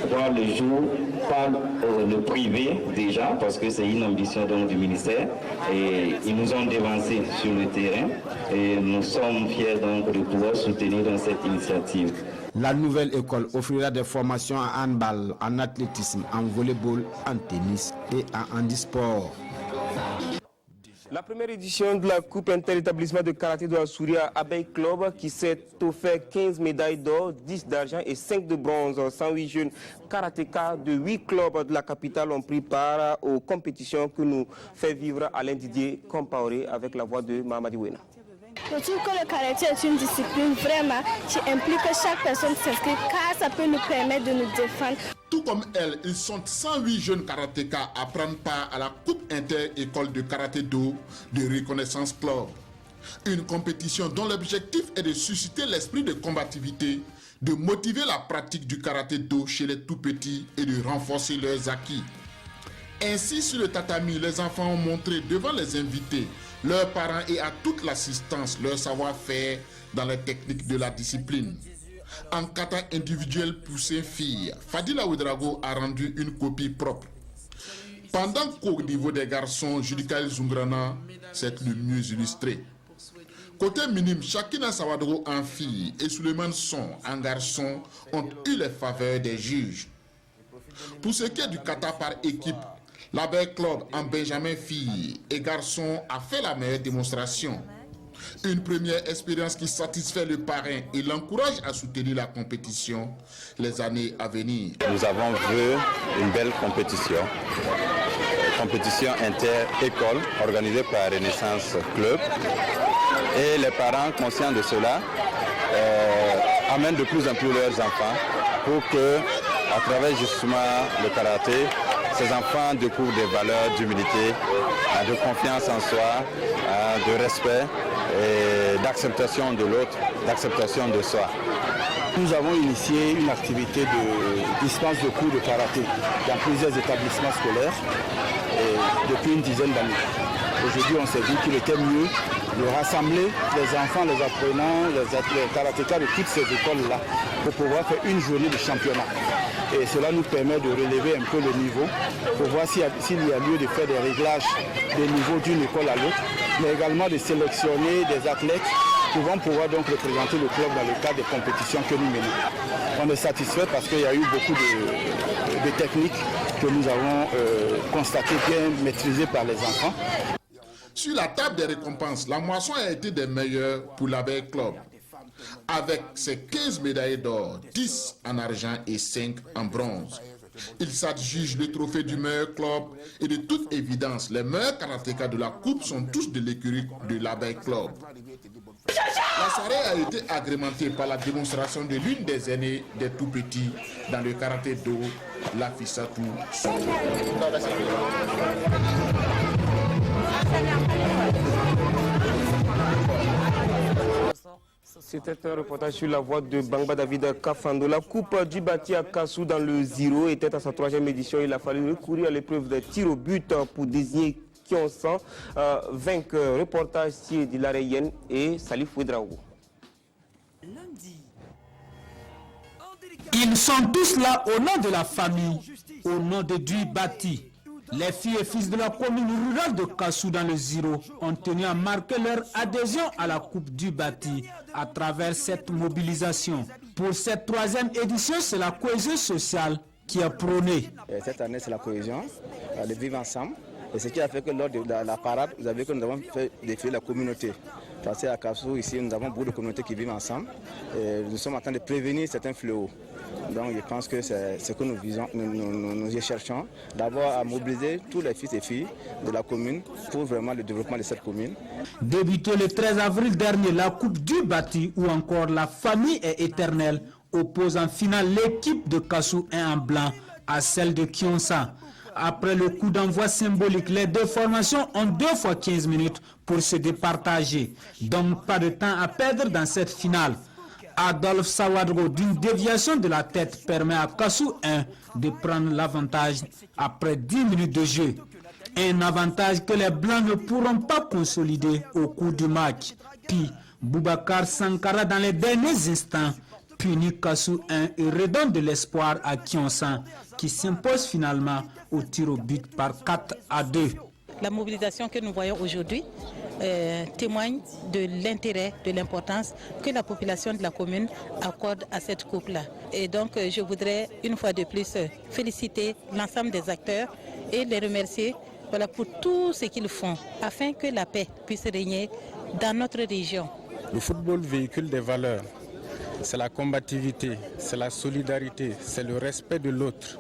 voir le jour par le privé déjà parce que c'est une ambition donc du ministère et ils nous ont dévancé sur le terrain et nous sommes fiers donc de pouvoir soutenir dans cette initiative. La nouvelle école offrira des formations en handball, en athlétisme, en volleyball, en tennis et en handisport. La première édition de la Coupe interétablissement de karaté de la Souria Abeille Club qui s'est offert 15 médailles d'or, 10 d'argent et 5 de bronze. 108 jeunes karatékas de 8 clubs de la capitale ont pris part aux compétitions que nous fait vivre Alain Didier Compaoré avec la voix de Mahamadi Wena. Je trouve que le karaté est une discipline vraiment qui implique que chaque personne s'inscrit car ça peut nous permettre de nous défendre. Tout comme elle, ils sont 108 jeunes karatékas à prendre part à la Coupe inter-école de karaté-do de Reconnaissance Club. Une compétition dont l'objectif est de susciter l'esprit de combativité, de motiver la pratique du karaté-do chez les tout-petits et de renforcer leurs acquis. Ainsi, sur le tatami, les enfants ont montré devant les invités, leurs parents et à toute l'assistance leur savoir-faire dans les techniques de la discipline. En kata individuel poussé fille, Fadila Ouedraogo a rendu une copie propre. Pendant qu'au niveau des garçons, Judikaël Zungrana s'est le mieux illustré. Côté minime, Shakina Sawadro en fille et Suleiman Son en garçon ont eu les faveurs des juges. Pour ce qui est du kata par équipe, l'Abeille Club en Benjamin fille et garçon a fait la meilleure démonstration. Une première expérience qui satisfait le parrain et l'encourage à soutenir la compétition les années à venir. Nous avons vu une belle compétition inter-école organisée par Renaissance Club. Et les parents, conscients de cela, amènent de plus en plus leurs enfants pour que, à travers justement le karaté, ces enfants découvrent des valeurs d'humilité, de confiance en soi, de respect et d'acceptation de l'autre, d'acceptation de soi. Nous avons initié une activité de dispense de cours de karaté dans plusieurs établissements scolaires depuis une dizaine d'années. Aujourd'hui, on s'est dit qu'il était mieux de rassembler les enfants, les apprenants, les karatékas de toutes ces écoles-là pour pouvoir faire une journée de championnat. Et cela nous permet de relever un peu le niveau pour voir s'il y a lieu de faire des réglages des niveaux d'une école à l'autre, mais également de sélectionner des athlètes qui vont pouvoir donc représenter le club dans le cadre des compétitions que nous menons. On est satisfait parce qu'il y a eu beaucoup de techniques que nous avons constatées bien maîtrisées par les enfants. Sur la table des récompenses, la moisson a été des meilleures pour l'Abeille Club. avec ses 15 médailles d'or, 10 en argent et 5 en bronze. Il s'adjuge le trophée du meilleur club et de toute évidence, les meilleurs karatékas de la coupe sont tous de l'écurie de l'Abeille Club. La soirée a été agrémentée par la démonstration de l'une des aînées des tout-petits dans le karaté-do, la Fissatou. C'était un reportage sur la voie de Bangba David Kafando. La Coupe du Bati à Kassou dans le Ziro était à sa 3e édition. Il a fallu recourir à l'épreuve des tirs au but pour désigner Kionsan vainqueur. Reportage sur Dilareyen et Salif Ouedraogo. Ils sont tous là au nom de la famille, au nom de Dui Bati. Les filles et fils de la commune rurale de Kassou dans le Ziro ont tenu à marquer leur adhésion à la Coupe du Bati à travers cette mobilisation. Pour cette 3e édition, c'est la cohésion sociale qui a prôné. Cette année, c'est la cohésion, de vivre ensemble. Et ce qui a fait que lors de la parade, vous avez vu que nous avons fait défiler la communauté. Parce qu'à Kassou, ici, nous avons beaucoup de communautés qui vivent ensemble. Et nous sommes en train de prévenir certains fléaux. Donc je pense que c'est ce que nous visons, nous y cherchons, d'abord à mobiliser tous les fils et filles de la commune pour vraiment le développement de cette commune. Débuté le 13 avril dernier, la Coupe du Bati ou encore la famille est éternelle oppose en finale l'équipe de Kassou 1 en blanc à celle de Kionsan. Après le coup d'envoi symbolique, les deux formations ont 2 fois 15 minutes pour se départager. Donc pas de temps à perdre dans cette finale. Adolphe Sawadro, d'une déviation de la tête, permet à Kassou 1 de prendre l'avantage après 10 minutes de jeu. Un avantage que les Blancs ne pourront pas consolider au cours du match. Puis, Boubacar Sankara, dans les derniers instants, punit Kassou 1 et redonne de l'espoir à Kionsan, qui s'impose finalement au tir au but par 4-2. La mobilisation que nous voyons aujourd'hui témoigne de l'intérêt, de l'importance que la population de la commune accorde à cette coupe-là. Et donc je voudrais une fois de plus féliciter l'ensemble des acteurs et les remercier pour tout ce qu'ils font afin que la paix puisse régner dans notre région. Le football véhicule des valeurs. C'est la combativité, c'est la solidarité, c'est le respect de l'autre.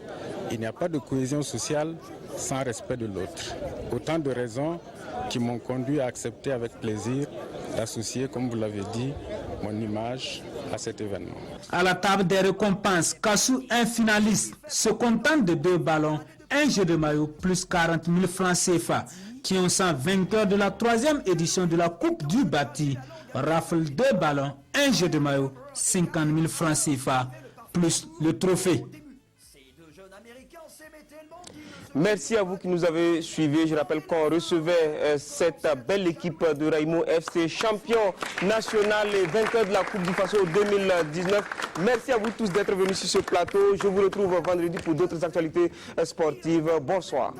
Il n'y a pas de cohésion sociale sans respect de l'autre. Autant de raisons qui m'ont conduit à accepter avec plaisir d'associer, comme vous l'avez dit, mon image à cet événement. À la table des récompenses, Kassou, un finaliste, se contente de 2 ballons, un jeu de maillot plus 40 000 francs CFA. Kionsan, vainqueur de la 3e édition de la Coupe du Bati, rafle 2 ballons, un jeu de maillot, 50 000 francs CFA, plus le trophée. Merci à vous qui nous avez suivis. Je rappelle qu'on recevait cette belle équipe de Raimo FC, champion national et vainqueur de la Coupe du Faso 2019. Merci à vous tous d'être venus sur ce plateau. Je vous retrouve vendredi pour d'autres actualités sportives. Bonsoir.